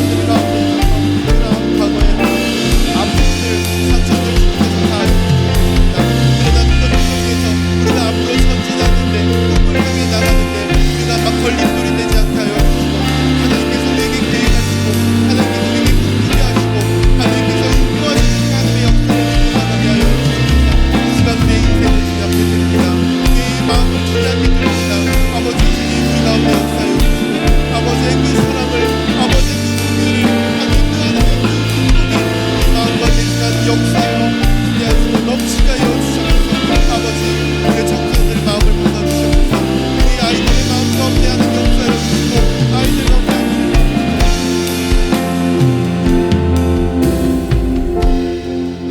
Speaker 1: 우리 가운데 과거의 아픔들, 상처들 주께서 다 아십니다. 그러나 그것을 통해서 우리가 앞으로 전진하는데 꿈을 향해 나가는데 우리가 막 걸림돌이 되지 않게 하여 주시고 하나님께서 내게 계획하시고 하나님께서 내게 꿈꾸게 하시고 하나님께서 인도하시는 하나님의 역사를 나가게 하여 주시옵소서. 이 시간 내 인생을 주님 앞에 드립니다. 내 마음을 주님 앞에 드립니다. 아버지 주님 우리 가운데 역사해 주시고 아버지의 그 사랑을 아버지의 그 은혜를 하나님 그 하나님의 그 꿈이 마음과 내 시간 역사여 기대하시고 넘치게 하여 주시옵소서. 아버지 우리의 정성들 마음을 받아주시옵소서. 우리 아이들의 마음 가운데 하는 역사여 주시고 아이들 가운데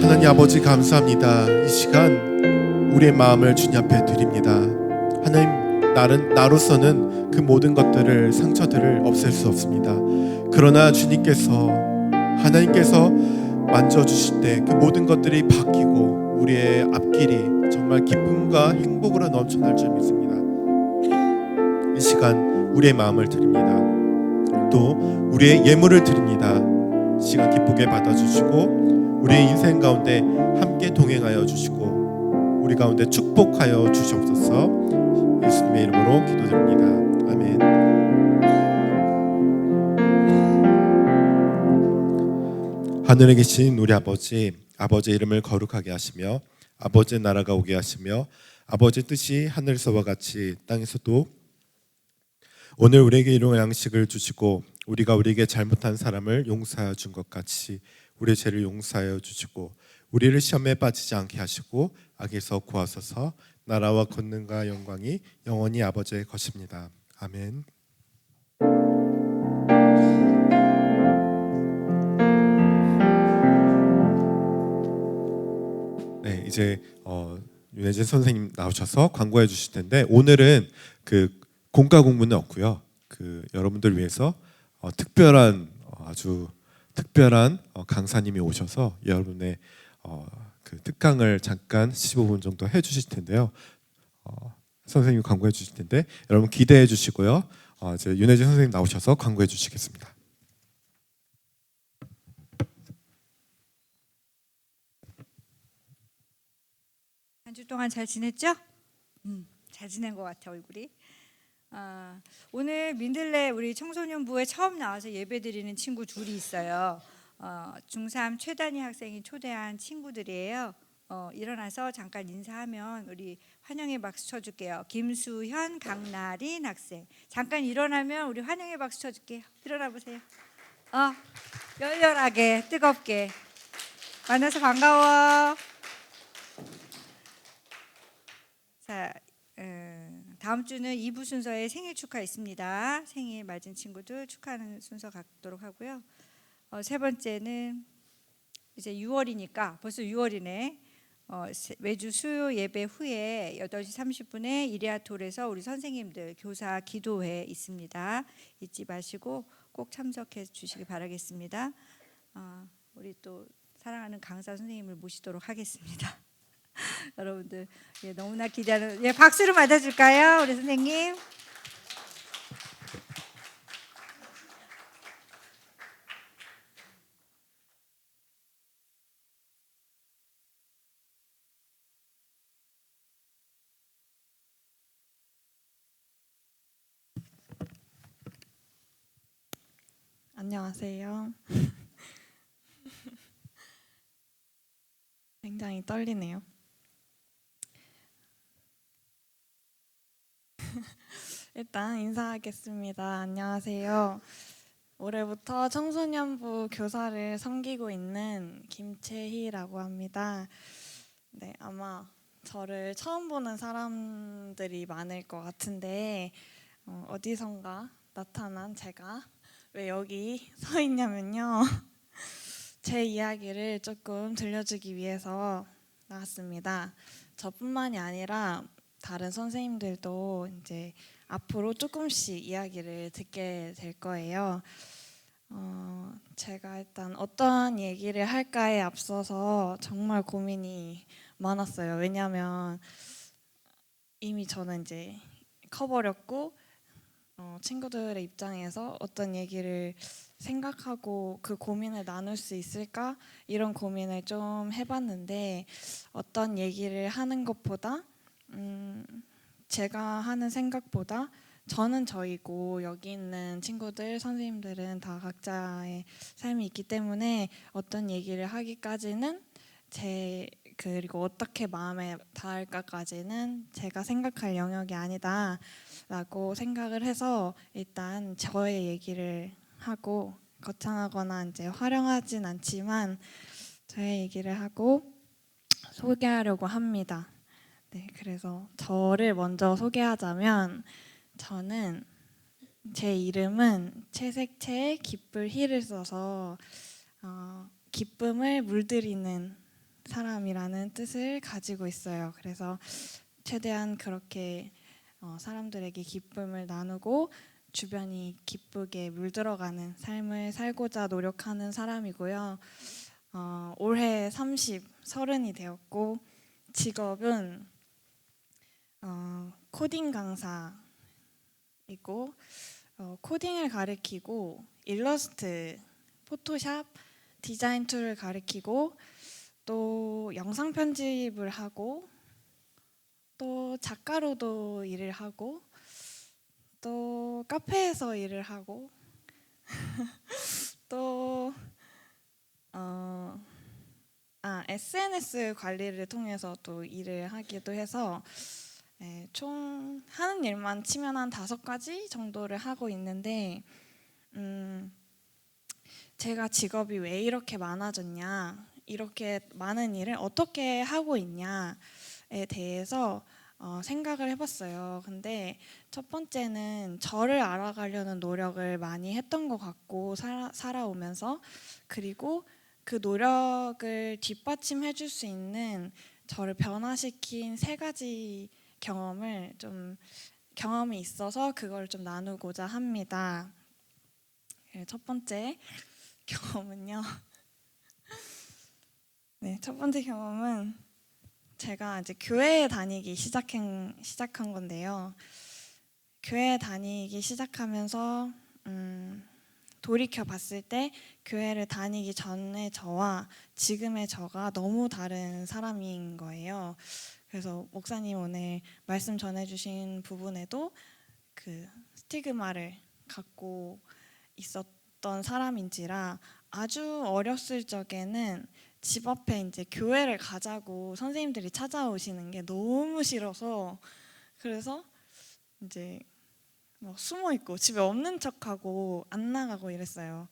Speaker 1: 하나님 아버지 감사합니다. 이 시간 우리의 마음을 주님 앞에 드립니다. 하나님 나로서는 그 모든 것들을 상처들을 없앨 수 없습니다. 그러나 하나님께서 만져주실 때 그 모든 것들이 바뀌고 우리의 앞길이 정말 기쁨과 행복으로 넘쳐날 줄 믿습니다. 이 시간 우리의 마음을 드립니다. 또 우리의 예물을 드립니다. 시간 기쁘게 받아주시고 우리의 인생 가운데 함께 동행하여 주시고 우리 가운데 축복하여 주시옵소서. 예수님의 이름으로 기도드립니다. 아멘. 하늘에 계신 우리 아버지의 이름을 거룩하게 하시며 아버지의 나라가 오게 하시며 아버지의 뜻이 하늘에서와 같이 땅에서도 오늘 우리에게 일용할 양식을 주시고 우리가 우리에게 잘못한 사람을 용서하여 준 것 같이 우리의 죄를 용서하여 주시고 우리를 시험에 빠지지 않게 하시고 악에서 구하소서. 나라와 권능과 영광이 영원히 아버지의 것입니다. 아멘. 네, 이제 윤혜진 선생님 나오셔서 광고해 주실 텐데 오늘은 그 공과 공부는 없고요. 그 여러분들 위해서 아주 특별한 강사님이 오셔서 여러분의 그 특강을 잠깐 15분 정도 해주실 텐데요. 선생님이 광고해 주실 텐데 여러분 기대해 주시고요. 이제 윤혜진 선생님 나오셔서 광고해 주시겠습니다.
Speaker 6: 한 주 동안 잘 지냈죠? 잘 지낸 것 같아 얼굴이. 오늘 민들레 우리 청소년부에 처음 나와서 예배드리는 친구 둘이 있어요. 중3 최단희 학생이 초대한 친구들이에요. 일어나서 잠깐 인사하면 우리 환영의 박수 쳐줄게요. 김수현, 강나린 학생. 잠깐 일어나면 우리 환영의 박수 쳐줄게요. 일어나 보세요. 열렬하게 뜨겁게 만나서 반가워. 자, 다음 주는 2부 순서에 생일 축하 있습니다. 생일 맞은 친구들 축하하는 순서 갖도록 하고요. 세 번째는 이제 6월이니까 벌써 6월이네. 매주 수요 예배 후에 8시 30분에 이레아톨에서 우리 선생님들 교사 기도회 있습니다. 잊지 마시고 꼭 참석해 주시기 바라겠습니다. 우리 또 사랑하는 강사 선생님을 모시도록 하겠습니다. 여러분들 너무나 기대하는 박수로 맞아줄까요? 우리 선생님.
Speaker 7: 안녕하세요. 굉장히 떨리네요. 일단 인사하겠습니다. 안녕하세요. 올해부터 청소년부 교사를 섬기고 있는 김채희라고 합니다. 네, 아마 저를 처음 보는 사람들이 많을 것 같은데 어디선가 나타난 제가 왜 여기 서 있냐면요. 제 이야기를 조금 들려주기 위해서 나왔습니다. 저뿐만이 아니라 다른 선생님들도 이제 앞으로 조금씩 이야기를 듣게 될 거예요. 제가 일단 어떠한 얘기를 할까에 앞서서 정말 고민이 많았어요. 왜냐하면 이미 저는 이제 커버렸고 친구들의 입장에서 어떤 얘기를 생각하고 그 고민을 나눌 수 있을까 이런 고민을 좀 해봤는데 어떤 얘기를 하는 것보다 제가 하는 생각보다 저는 저이고 여기 있는 친구들, 선생님들은 다 각자의 삶이 있기 때문에 어떤 얘기를 하기까지는 그리고 어떻게 마음에 닿을까까지는 제가 생각할 영역이 아니다라고 생각을 해서 일단 저의 얘기를 하고 거창하거나 이제 화려하진 않지만 저의 얘기를 하고 소개하려고 합니다. 네, 그래서 저를 먼저 소개하자면 저는 제 이름은 채색채에 기쁠 희를 써서 기쁨을 물들이는 사람이라는 뜻을 가지고 있어요. 그래서 최대한 그렇게 사람들에게 기쁨을 나누고 주변이 기쁘게 물들어가는 삶을 살고자 노력하는 사람이고요. 올해 30이 되었고 직업은 코딩 강사이고 코딩을 가르치고 일러스트, 포토샵, 디자인 툴을 가르치고 또 영상 편집을 하고 또 작가로도 일을 하고 또 카페에서 일을 하고 또 SNS 관리를 통해서 또 일을 하기도 해서 총 하는 일만 치면 한 5가지 정도를 하고 있는데 제가 직업이 왜 이렇게 많아졌냐, 이렇게 많은 일을 어떻게 하고 있냐에 대해서 생각을 해봤어요. 근데 첫 번째는 저를 알아가려는 노력을 많이 했던 것 같고 살아오면서 그리고 그 노력을 뒷받침해 줄 수 있는 저를 변화시킨 3가지 경험이 있어서 그걸 좀 나누고자 합니다. 첫 번째 경험은요. 네, 첫 번째 경험은 제가 이제 교회에 다니기 시작한 건데요. 교회에 다니기 시작하면서 돌이켜 봤을 때 교회를 다니기 전의 저와 지금의 저가 너무 다른 사람인 거예요. 그래서 목사님 오늘 말씀 전해주신 부분에도 그 스티그마를 갖고 있었던 사람인지라 아주 어렸을 적에는 집 앞에 이제 교회를 가자고 선생님들이 찾아오시는 게 너무 싫어서 그래서 이제 뭐 숨어 있고 집에 없는 척하고 안 나가고 이랬어요.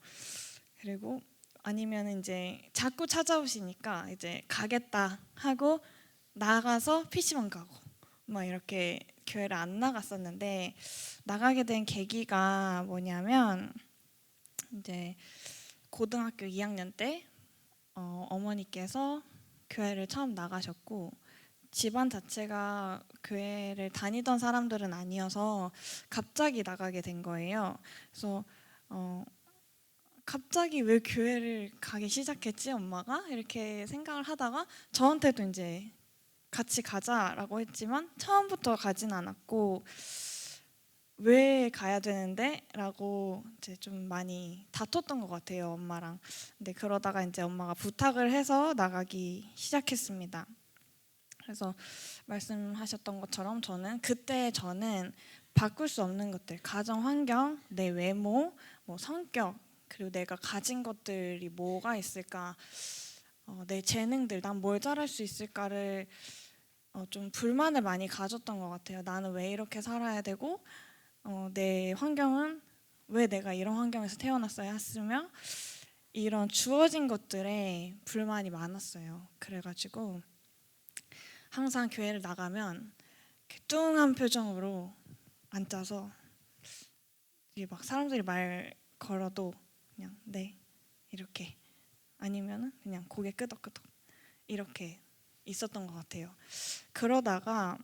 Speaker 7: 그리고 아니면 이제 자꾸 찾아오시니까 이제 가겠다 하고 나가서 PC방 가고 막 이렇게 교회를 안 나갔었는데 나가게 된 계기가 뭐냐면 이제 고등학교 2학년 때 어머니께서 교회를 처음 나가셨고 집안 자체가 교회를 다니던 사람들은 아니어서 갑자기 나가게 된 거예요. 그래서 갑자기 왜 교회를 가기 시작했지 엄마가? 이렇게 생각을 하다가 저한테도 이제 같이 가자라고 했지만 처음부터 가진 않았고 왜 가야 되는데? 라고 이제 좀 많이 다퉜던 것 같아요 엄마랑. 근데 그러다가 이제 엄마가 부탁을 해서 나가기 시작했습니다. 그래서 말씀하셨던 것처럼 저는 바꿀 수 없는 것들, 가정 환경, 내 외모, 뭐 성격, 그리고 내가 가진 것들이 뭐가 있을까, 내 재능들, 난 뭘 잘할 수 있을까를 좀 불만을 많이 가졌던 것 같아요. 나는 왜 이렇게 살아야 되고 내 환경은 왜 내가 이런 환경에서 태어났어야 했으며 이런 주어진 것들에 불만이 많았어요. 그래가지고 항상 교회를 나가면 이렇게 뚱한 표정으로 앉아서 이게 막 사람들이 말 걸어도 그냥 네 이렇게 아니면은 그냥 고개 끄덕끄덕 이렇게 있었던 것 같아요. 그러다가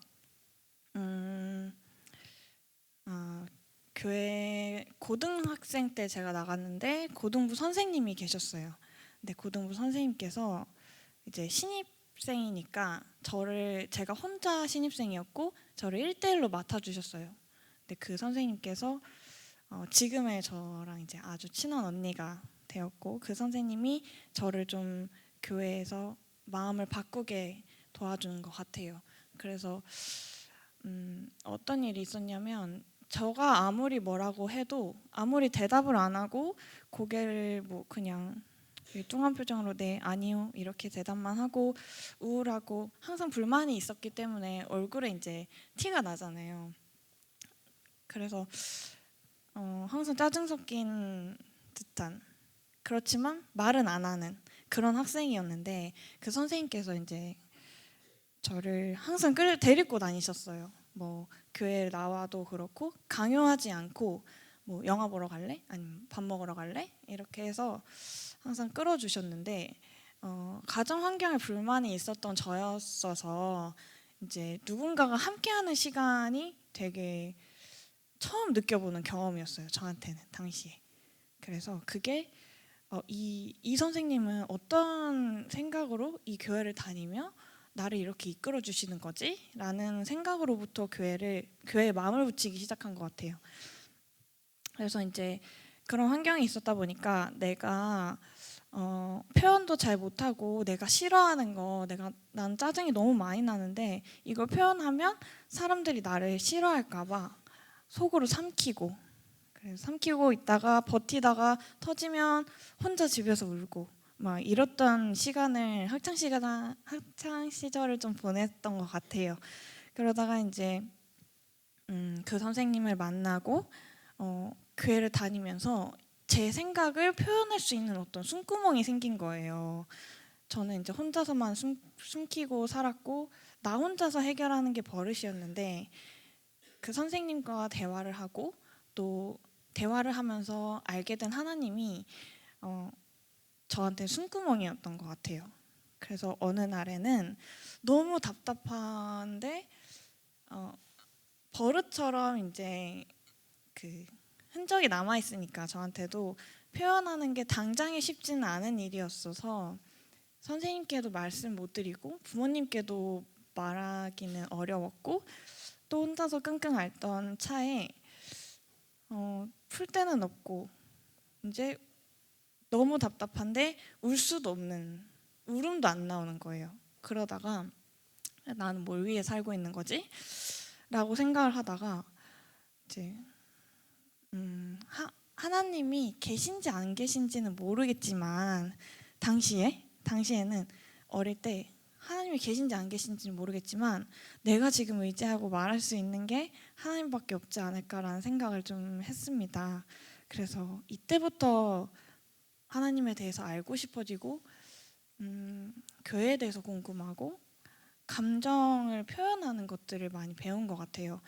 Speaker 7: 교회 고등학생 때 제가 나갔는데 고등부 선생님이 계셨어요. 근데 고등부 선생님께서 이제 신입생이니까 제가 혼자 신입생이었고 저를 1대1로 맡아주셨어요. 근데 그 선생님께서 지금의 저랑 이제 아주 친한 언니가 되었고 그 선생님이 저를 좀 교회에서 마음을 바꾸게 도와주는 것 같아요. 그래서 어떤 일이 있었냐면 저가 아무리 뭐라고 해도 아무리 대답을 안 하고 고개를 뭐 그냥 뚱한 표정으로 네 아니요 이렇게 대답만 하고 우울하고 항상 불만이 있었기 때문에 얼굴에 이제 티가 나잖아요. 그래서 항상 짜증 섞인 듯한 그렇지만 말은 안 하는 그런 학생이었는데 그 선생님께서 이제 저를 항상 데리고 다니셨어요. 뭐 교회 나와도 그렇고 강요하지 않고 뭐 영화 보러 갈래? 아니면 밥 먹으러 갈래? 이렇게 해서 항상 끌어주셨는데 가정 환경에 불만이 있었던 저였어서 이제 누군가가 함께하는 시간이 되게 처음 느껴보는 경험이었어요. 저한테는 당시에. 그래서 그게 이 선생님은 어떤 생각으로 이 교회를 다니며 나를 이렇게 이끌어 주시는 거지? 라는 생각으로부터 교회에 마음을 붙이기 시작한 것 같아요. 그래서 이제 그런 환경이 있었다 보니까 내가 표현도 잘 못하고 내가 싫어하는 거 난 짜증이 너무 많이 나는데 이걸 표현하면 사람들이 나를 싫어할까 봐 속으로 삼키고 그래서 삼키고 있다가 버티다가 터지면 혼자 집에서 울고 막 이랬던 시간을 학창 시절을 좀 보냈던 것 같아요. 그러다가 이제 그 선생님을 만나고 교회를 다니면서 제 생각을 표현할 수 있는 어떤 숨구멍이 생긴 거예요. 저는 이제 혼자서만 숨기고 살았고 나 혼자서 해결하는 게 버릇이었는데 그 선생님과 대화를 하고 또 대화를 하면서 알게 된 하나님이 저한테 숨구멍이었던 것 같아요. 그래서 어느 날에는 너무 답답한데 버릇처럼 이제 그 흔적이 남아 있으니까 저한테도 표현하는 게 당장에 쉽지는 않은 일이었어서 선생님께도 말씀 못 드리고 부모님께도 말하기는 어려웠고 또 혼자서 끙끙 앓던 차에 풀 데는 없고 이제 너무 답답한데 울 수도 없는 울음도 안 나오는 거예요. 그러다가 나는 뭘 위해 살고 있는 거지? 라고 생각을 하다가 이제 하나님이 계신지 안 계신지는 모르겠지만 당시에는 어릴 때 하나님이 계신지 안 계신지는 모르겠지만 내가 지금 의지하고 말할 수 있는 게 하나님밖에 없지 않을까라는 생각을 좀 했습니다. 그래서 이때부터 하나님에 대해서 알고 싶어지고 교회에 대해서 궁금하고 감정을 표현하는 것들을 많이 배운 것 같아요.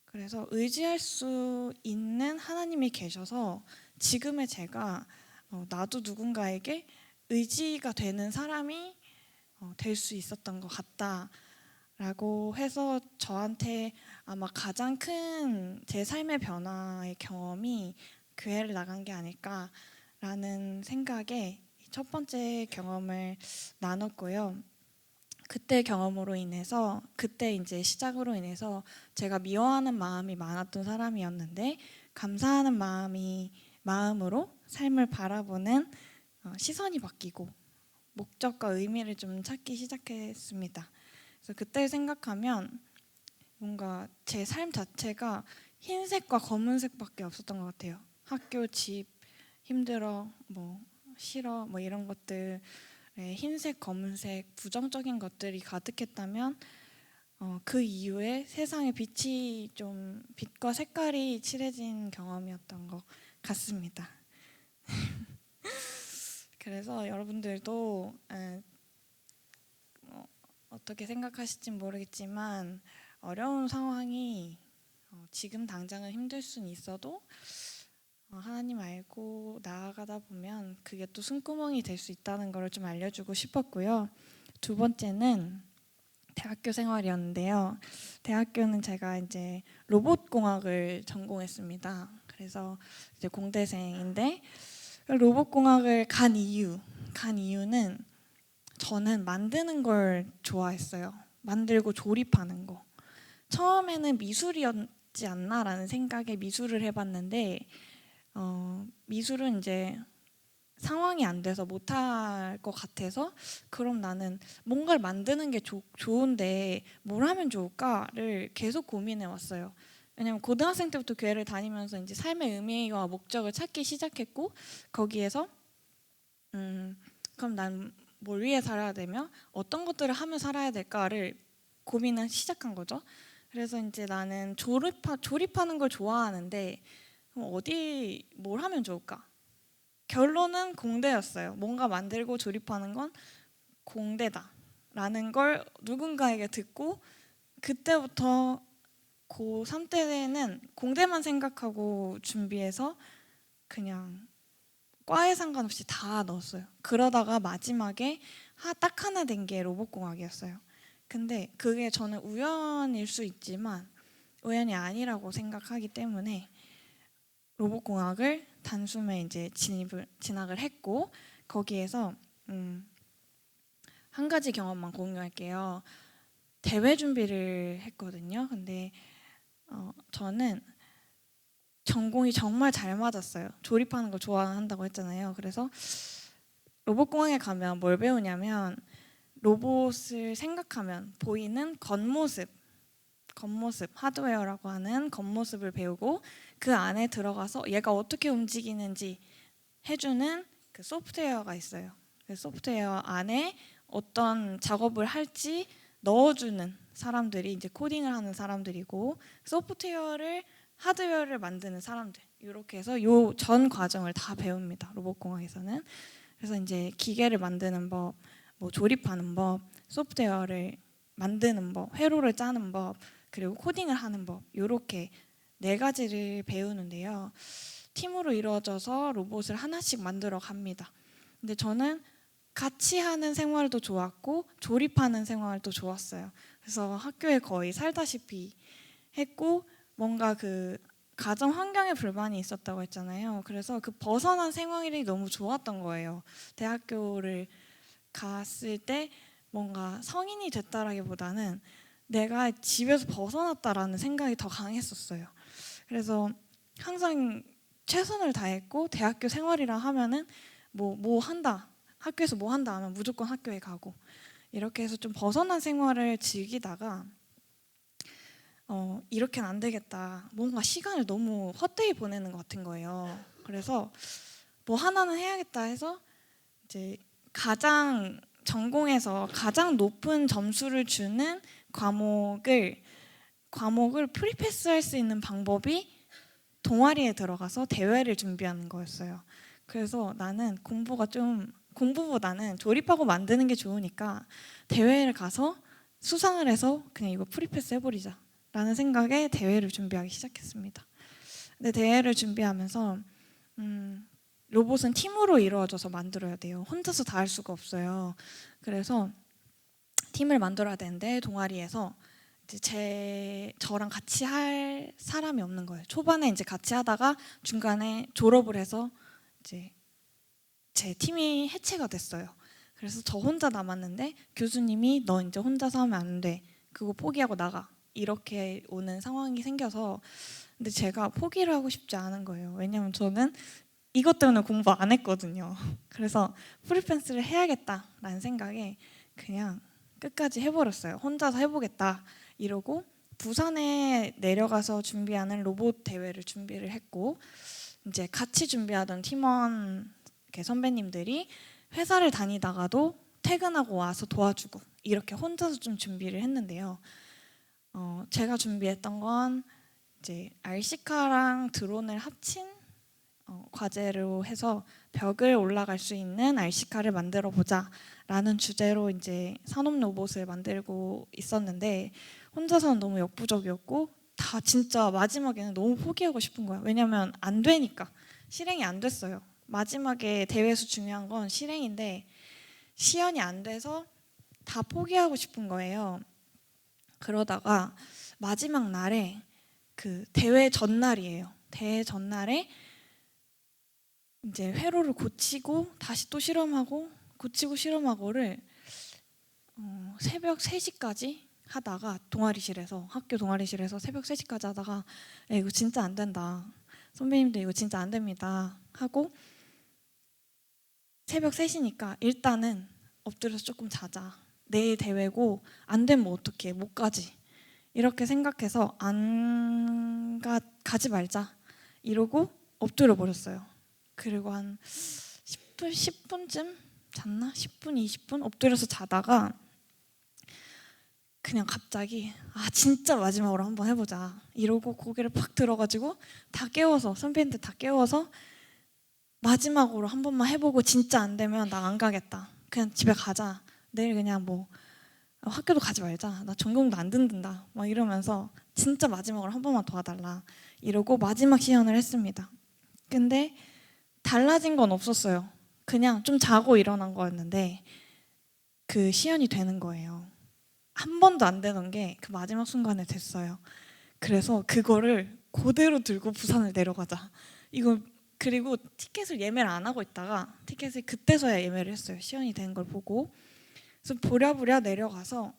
Speaker 7: 그래서 의지할 수 있는 하나님이 계셔서 지금의 제가 나도 누군가에게 의지가 되는 사람이 될 수 있었던 것 같다라고 해서 저한테 아마 가장 큰 제 삶의 변화의 경험이 교회를 나간 게 아닐까라는 생각에 첫 번째 경험을 나눴고요. 그때 경험으로 인해서 그때 이제 시작으로 인해서 제가 미워하는 마음이 많았던 사람이었는데 감사하는 마음으로 삶을 바라보는 시선이 바뀌고 목적과 의미를 좀 찾기 시작했습니다. 그래서 그때 생각하면 뭔가 제 삶 자체가 흰색과 검은색밖에 없었던 것 같아요. 학교, 집, 힘들어, 뭐 싫어, 뭐 이런 것들 흰색, 검은색, 부정적인 것들이 가득했다면 그 이후에 세상의 빛과 색깔이 칠해진 경험이었던 것 같습니다. 그래서 여러분들도 어떻게 생각하실지 모르겠지만 어려운 상황이 지금 당장은 힘들 수는 있어도 하나님 알고 나아가다 보면 그게 또 숨구멍이 될 수 있다는 걸 좀 알려주고 싶었고요. 두 번째는 대학교 생활이었는데요. 대학교는 제가 이제 로봇공학을 전공했습니다. 그래서 이제 공대생인데 로봇공학을 간 이유는 저는 만드는 걸 좋아했어요. 만들고 조립하는 거. 처음에는 미술이었지 않나라는 생각에 미술을 해봤는데 미술은 이제 상황이 안 돼서 못할 것 같아서 그럼 나는 뭔가를 만드는 게 좋은데 뭘 하면 좋을까를 계속 고민해 왔어요. 왜냐면 고등학생 때부터 교회를 다니면서 이제 삶의 의미와 목적을 찾기 시작했고 거기에서 그럼 난 뭘 위해 살아야 되며 어떤 것들을 하며 살아야 될까를 고민을 시작한 거죠. 그래서 이제 나는 조립하는 걸 좋아하는데 그럼 어디 뭘 하면 좋을까? 결론은 공대였어요. 뭔가 만들고 조립하는 건 공대다라는 걸 누군가에게 듣고 그때부터 고3 때는 공대만 생각하고 준비해서 그냥 과에 상관없이 다 넣었어요. 그러다가 마지막에 딱 하나 된 게 로봇공학이었어요. 근데 그게 저는 우연일 수 있지만 우연이 아니라고 생각하기 때문에 로봇공학을 단숨에 이제 진학을 했고 거기에서 한 가지 경험만 공유할게요. 대회 준비를 했거든요. 근데 저는 전공이 정말 잘 맞았어요. 조립하는 걸 좋아한다고 했잖아요. 그래서 로봇공학에 가면 뭘 배우냐면 로봇을 생각하면 보이는 겉모습 하드웨어라고 하는 겉모습을 배우고 그 안에 들어가서 얘가 어떻게 움직이는지 해주는 그 소프트웨어가 있어요. 그 소프트웨어 안에 어떤 작업을 할지 넣어주는 사람들이 이제 코딩을 하는 사람들이고 하드웨어를 만드는 사람들 이렇게 해서 요 전 과정을 다 배웁니다. 로봇공학에서는. 그래서 이제 기계를 만드는 법, 뭐 조립하는 법, 소프트웨어를 만드는 법, 회로를 짜는 법, 그리고 코딩을 하는 법 이렇게 4가지를 배우는데요. 팀으로 이루어져서 로봇을 하나씩 만들어 갑니다. 근데 저는 같이 하는 생활도 좋았고 조립하는 생활도 좋았어요. 그래서 학교에 거의 살다시피 했고 뭔가 그 가정 환경에 불만이 있었다고 했잖아요. 그래서 그 벗어난 생활이 너무 좋았던 거예요. 대학교를 갔을 때 뭔가 성인이 됐다라기보다는 내가 집에서 벗어났다라는 생각이 더 강했었어요. 그래서 항상 최선을 다했고 대학교 생활이라 하면은 뭐 한다. 학교에서 뭐 한다 하면 무조건 학교에 가고 이렇게 해서 좀 벗어난 생활을 즐기다가 이렇게는 안 되겠다. 뭔가 시간을 너무 헛되이 보내는 것 같은 거예요. 그래서 뭐 하나는 해야겠다 해서 이제 전공에서 가장 높은 점수를 주는 과목을 프리패스할 수 있는 방법이 동아리에 들어가서 대회를 준비하는 거였어요. 그래서 나는 공부보다는 조립하고 만드는 게 좋으니까 대회를 가서 수상을 해서 그냥 이거 프리패스 해버리자 라는 생각에 대회를 준비하기 시작했습니다. 근데 대회를 준비하면서 로봇은 팀으로 이루어져서 만들어야 돼요. 혼자서 다 할 수가 없어요. 그래서 팀을 만들어야 되는데 동아리에서 이제 저랑 같이 할 사람이 없는 거예요. 초반에 이제 같이 하다가 중간에 졸업을 해서 이제 제 팀이 해체가 됐어요. 그래서 저 혼자 남았는데 교수님이 너 이제 혼자서 하면 안 돼. 그거 포기하고 나가. 이렇게 오는 상황이 생겨서 근데 제가 포기를 하고 싶지 않은 거예요. 왜냐면 저는 이것 때문에 공부 안 했거든요. 그래서 프리패스를 해야겠다라는 생각에 그냥 끝까지 해버렸어요. 혼자서 해보겠다 이러고 부산에 내려가서 준비하는 로봇 대회를 준비를 했고 이제 같이 준비하던 팀원 선배님들이 회사를 다니다가도 퇴근하고 와서 도와주고 이렇게 혼자서 좀 준비를 했는데요. 제가 준비했던 건 이제 RC카랑 드론을 합친 과제로 해서 벽을 올라갈 수 있는 RC카를 만들어 보자라는 주제로 이제 산업 로봇을 만들고 있었는데 혼자서는 너무 역부족이었고 다 진짜 마지막에는 너무 포기하고 싶은 거야. 왜냐면 안 되니까 실행이 안 됐어요. 마지막에 대회에서 중요한 건 실행인데 시연이 안 돼서 다 포기하고 싶은 거예요. 그러다가 마지막 날에 그 대회 전날이에요. 대회 전날에 이제 회로를 고치고 다시 또 실험하고 고치고 실험하고를 새벽 3시까지 하다가 학교 동아리실에서 새벽 3시까지 하다가 야, 이거 진짜 안 된다. 선배님들 이거 진짜 안 됩니다. 하고 새벽 3시니까 일단은 엎드려서 조금 자자. 내일 대회고 안 되면 어떡해. 못 가지. 이렇게 생각해서 가지 말자. 이러고 엎드려 버렸어요. 그리고 한 10분쯤 잤나? 10분, 20분 엎드려서 자다가 그냥 갑자기 진짜 마지막으로 한번 해보자 이러고 고개를 팍 들어가지고 다 깨워서 선배님들 다 깨워서 마지막으로 한 번만 해보고 진짜 안 되면 나 안 가겠다. 그냥 집에 가자. 내일 그냥 뭐 학교도 가지 말자. 나 전공도 안 듣는다. 막 이러면서 진짜 마지막으로 한 번만 도와달라. 이러고 마지막 시연을 했습니다. 근데 달라진 건 없었어요. 그냥 좀 자고 일어난 거였는데 그 시연이 되는 거예요. 한 번도 안 되던 게 그 마지막 순간에 됐어요. 그래서 그거를 그대로 들고 부산을 내려가자. 이거 그리고 티켓을 예매를 안 하고 있다가 티켓을 그때서야 예매를 했어요. 시연이 된 걸 보고. 그래서 부랴부랴 내려가서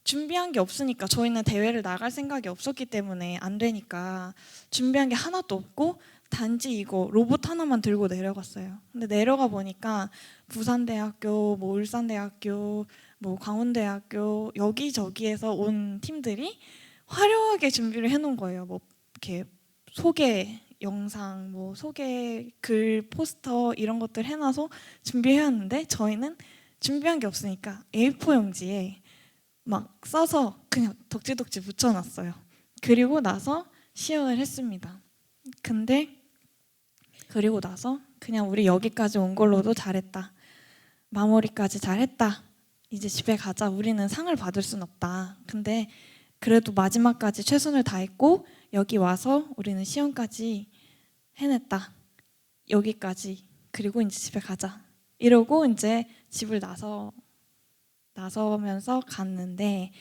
Speaker 7: 준비한 게 없으니까 저희는 대회를 나갈 생각이 없었기 때문에 안 되니까 준비한 게 하나도 없고 단지 이거 로봇 하나만 들고 내려갔어요. 근데 내려가 보니까 부산대학교, 뭐 울산대학교, 뭐 강원대학교 여기저기에서 온 팀들이 화려하게 준비를 해놓은 거예요. 뭐 이렇게 소개 영상, 뭐 소개 글, 포스터 이런 것들 해놔서 준비해왔는데 저희는 준비한 게 없으니까 A4 용지에 막 써서 그냥 덕지덕지 붙여놨어요. 그리고 나서 시연을 했습니다. 근데 그리고 나서 그냥 우리 여기까지 온 걸로도 잘했다. 마무리까지 잘했다. 이제 집에 가자. 우리는 상을 받을 순 없다. 근데 그래도 마지막까지 최선을 다했고 여기 와서 우리는 시험까지 해냈다. 여기까지. 그리고 이제 집에 가자. 이러고 이제 집을 나서면서 갔는데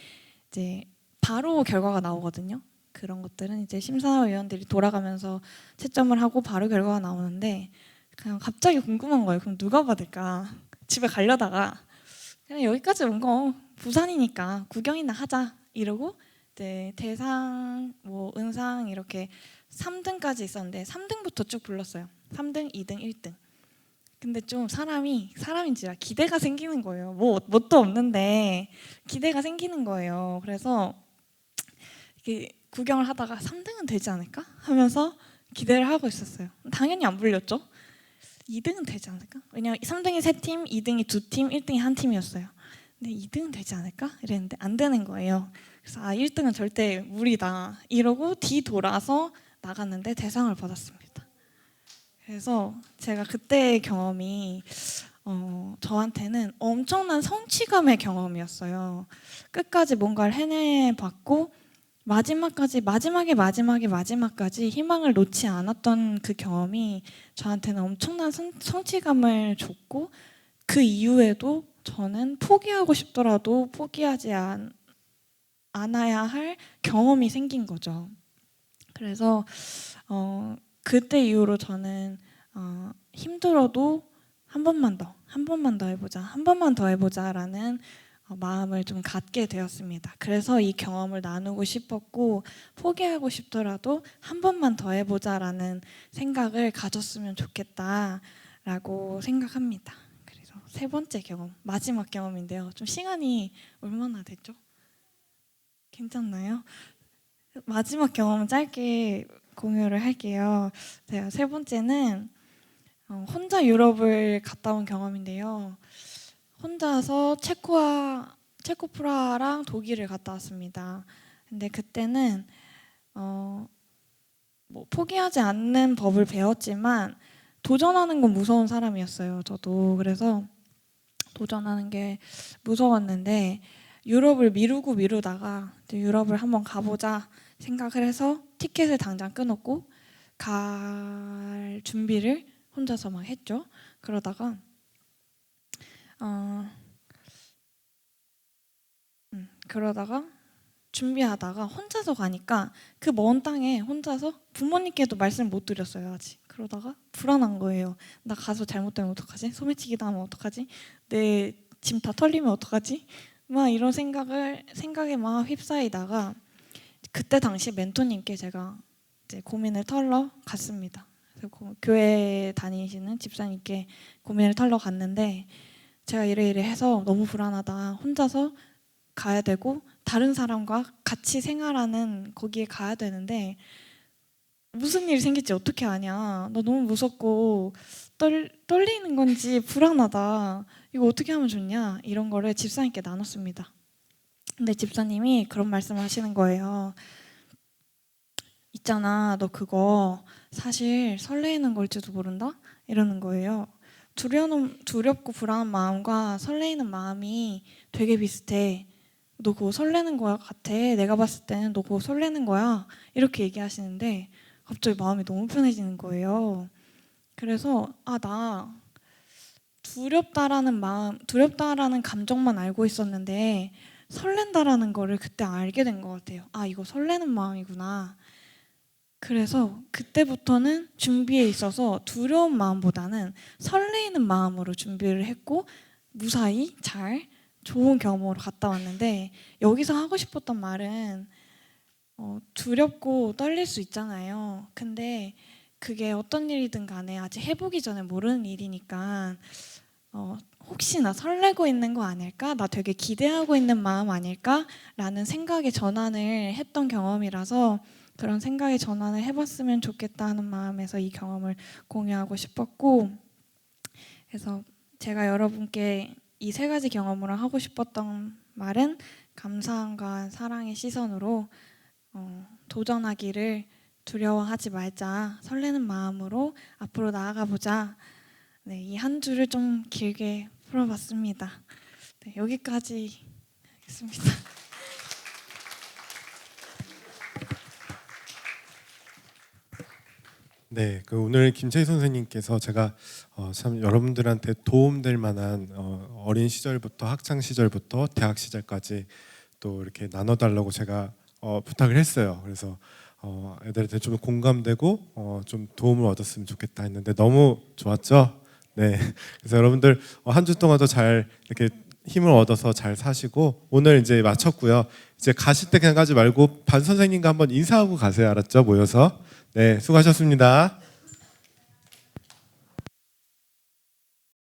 Speaker 7: 이제 바로 결과가 나오거든요. 그런 것들은 이제 심사위원들이 돌아가면서 채점을 하고 바로 결과가 나오는데 그냥 갑자기 궁금한 거예요. 그럼 누가 받을까? 집에 가려다가 그냥 여기까지 온 거 부산이니까 구경이나 하자 이러고 이제 대상, 뭐 은상 이렇게 3등까지 있었는데 3등부터 쭉 불렀어요. 3등, 2등, 1등. 근데 좀 사람인지라 기대가 생기는 거예요. 뭣도 없는데 기대가 생기는 거예요. 그래서 이렇게 구경을 하다가 3등은 되지 않을까 하면서 기대를 하고 있었어요. 당연히 안 불렸죠. 2등은 되지 않을까? 왜냐면 3등이 3팀, 2등이 2팀, 1등이 1팀이었어요. 근데 2등은 되지 않을까? 이랬는데 안 되는 거예요. 그래서 1등은 절대 무리다 이러고 뒤돌아서 나갔는데 대상을 받았습니다. 그래서 제가 그때의 경험이 저한테는 엄청난 성취감의 경험이었어요. 끝까지 뭔가를 해내봤고 마지막까지 희망을 놓지 않았던 그 경험이 저한테는 엄청난 성취감을 줬고 그 이후에도 저는 포기하고 싶더라도 포기하지 않아야 할 경험이 생긴 거죠. 그래서 그때 이후로 저는 힘들어도 한 번만 더 해보자라는 마음을 좀 갖게 되었습니다. 그래서 이 경험을 나누고 싶었고 포기하고 싶더라도 한 번만 더 해보자라는 생각을 가졌으면 좋겠다라고 생각합니다. 그래서 3번째 경험, 마지막 경험인데요. 좀 시간이 얼마나 됐죠? 괜찮나요? 마지막 경험은 짧게 공유를 할게요. 제가 3번째는 혼자 유럽을 갔다 온 경험인데요. 혼자서 체코 프라하랑 독일을 갔다 왔습니다. 근데 그때는 뭐 포기하지 않는 법을 배웠지만 도전하는 건 무서운 사람이었어요. 저도 그래서 도전하는 게 무서웠는데 유럽을 미루다가 이제 유럽을 한번 가보자 생각을 해서 티켓을 당장 끊었고 갈 준비를 혼자서 막 했죠. 그러다가 준비하다가 혼자서 가니까 그 먼 땅에 혼자서 부모님께도 말씀을 못 드렸어요 아직. 그러다가 불안한 거예요. 나 가서 잘못되면 어떡하지? 소매치기 당하면 어떡하지? 내 짐 다 털리면 어떡하지? 막 이런 생각에 막 휩싸이다가 그때 당시 멘토님께 제가 이제 고민을 털러 갔습니다. 그래서 교회 다니시는 집사님께 고민을 털러 갔는데 제가 이래 해서 너무 불안하다. 혼자서 가야 되고 다른 사람과 같이 생활하는 거기에 가야 되는데 무슨 일이 생길지 어떻게 아냐. 너 너무 무섭고 떨리는 건지 불안하다. 이거 어떻게 하면 좋냐. 이런 거를 집사님께 나눴습니다. 근데 집사님이 그런 말씀을 하시는 거예요. 있잖아, 너 그거 사실 설레이는 걸지도 모른다? 이러는 거예요. 두렵고 불안한 마음과 설레이는 마음이 되게 비슷해. 너 그거 설레는 거야 같아. 내가 봤을 때는 너 그거 설레는 거야. 이렇게 얘기하시는데 갑자기 마음이 너무 편해지는 거예요. 그래서 나 두렵다라는 감정만 알고 있었는데 설렌다라는 거를 그때 알게 된 것 같아요. 이거 설레는 마음이구나. 그래서 그때부터는 준비에 있어서 두려운 마음보다는 설레이는 마음으로 준비를 했고 무사히 잘 좋은 경험으로 갔다 왔는데 여기서 하고 싶었던 말은 두렵고 떨릴 수 있잖아요. 근데 그게 어떤 일이든 간에 아직 해보기 전에 모르는 일이니까 혹시나 설레고 있는 거 아닐까? 나 되게 기대하고 있는 마음 아닐까? 라는 생각의 전환을 했던 경험이라서 그런 생각의 전환을 해봤으면 좋겠다 하는 마음에서 이 경험을 공유하고 싶었고 그래서 제가 여러분께 이 3가지 경험으로 하고 싶었던 말은 감사함과 사랑의 시선으로 도전하기를 두려워하지 말자. 설레는 마음으로 앞으로 나아가 보자. 네, 이 한 주를 좀 길게 풀어봤습니다. 네, 여기까지 하겠습니다.
Speaker 1: 네, 오늘 김채희 선생님께서 제가 참 여러분들한테 도움될 만한 어린 시절부터 학창 시절부터 대학 시절까지 또 이렇게 나눠달라고 제가 부탁을 했어요. 그래서 애들한테 좀 공감되고 좀 도움을 얻었으면 좋겠다 했는데 너무 좋았죠? 네, 그래서 여러분들 한 주 동안도 잘 이렇게 힘을 얻어서 잘 사시고 오늘 이제 마쳤고요. 이제 가실 때 그냥 가지 말고 반 선생님과 한번 인사하고 가세요. 알았죠? 모여서. 네, 수고하셨습니다.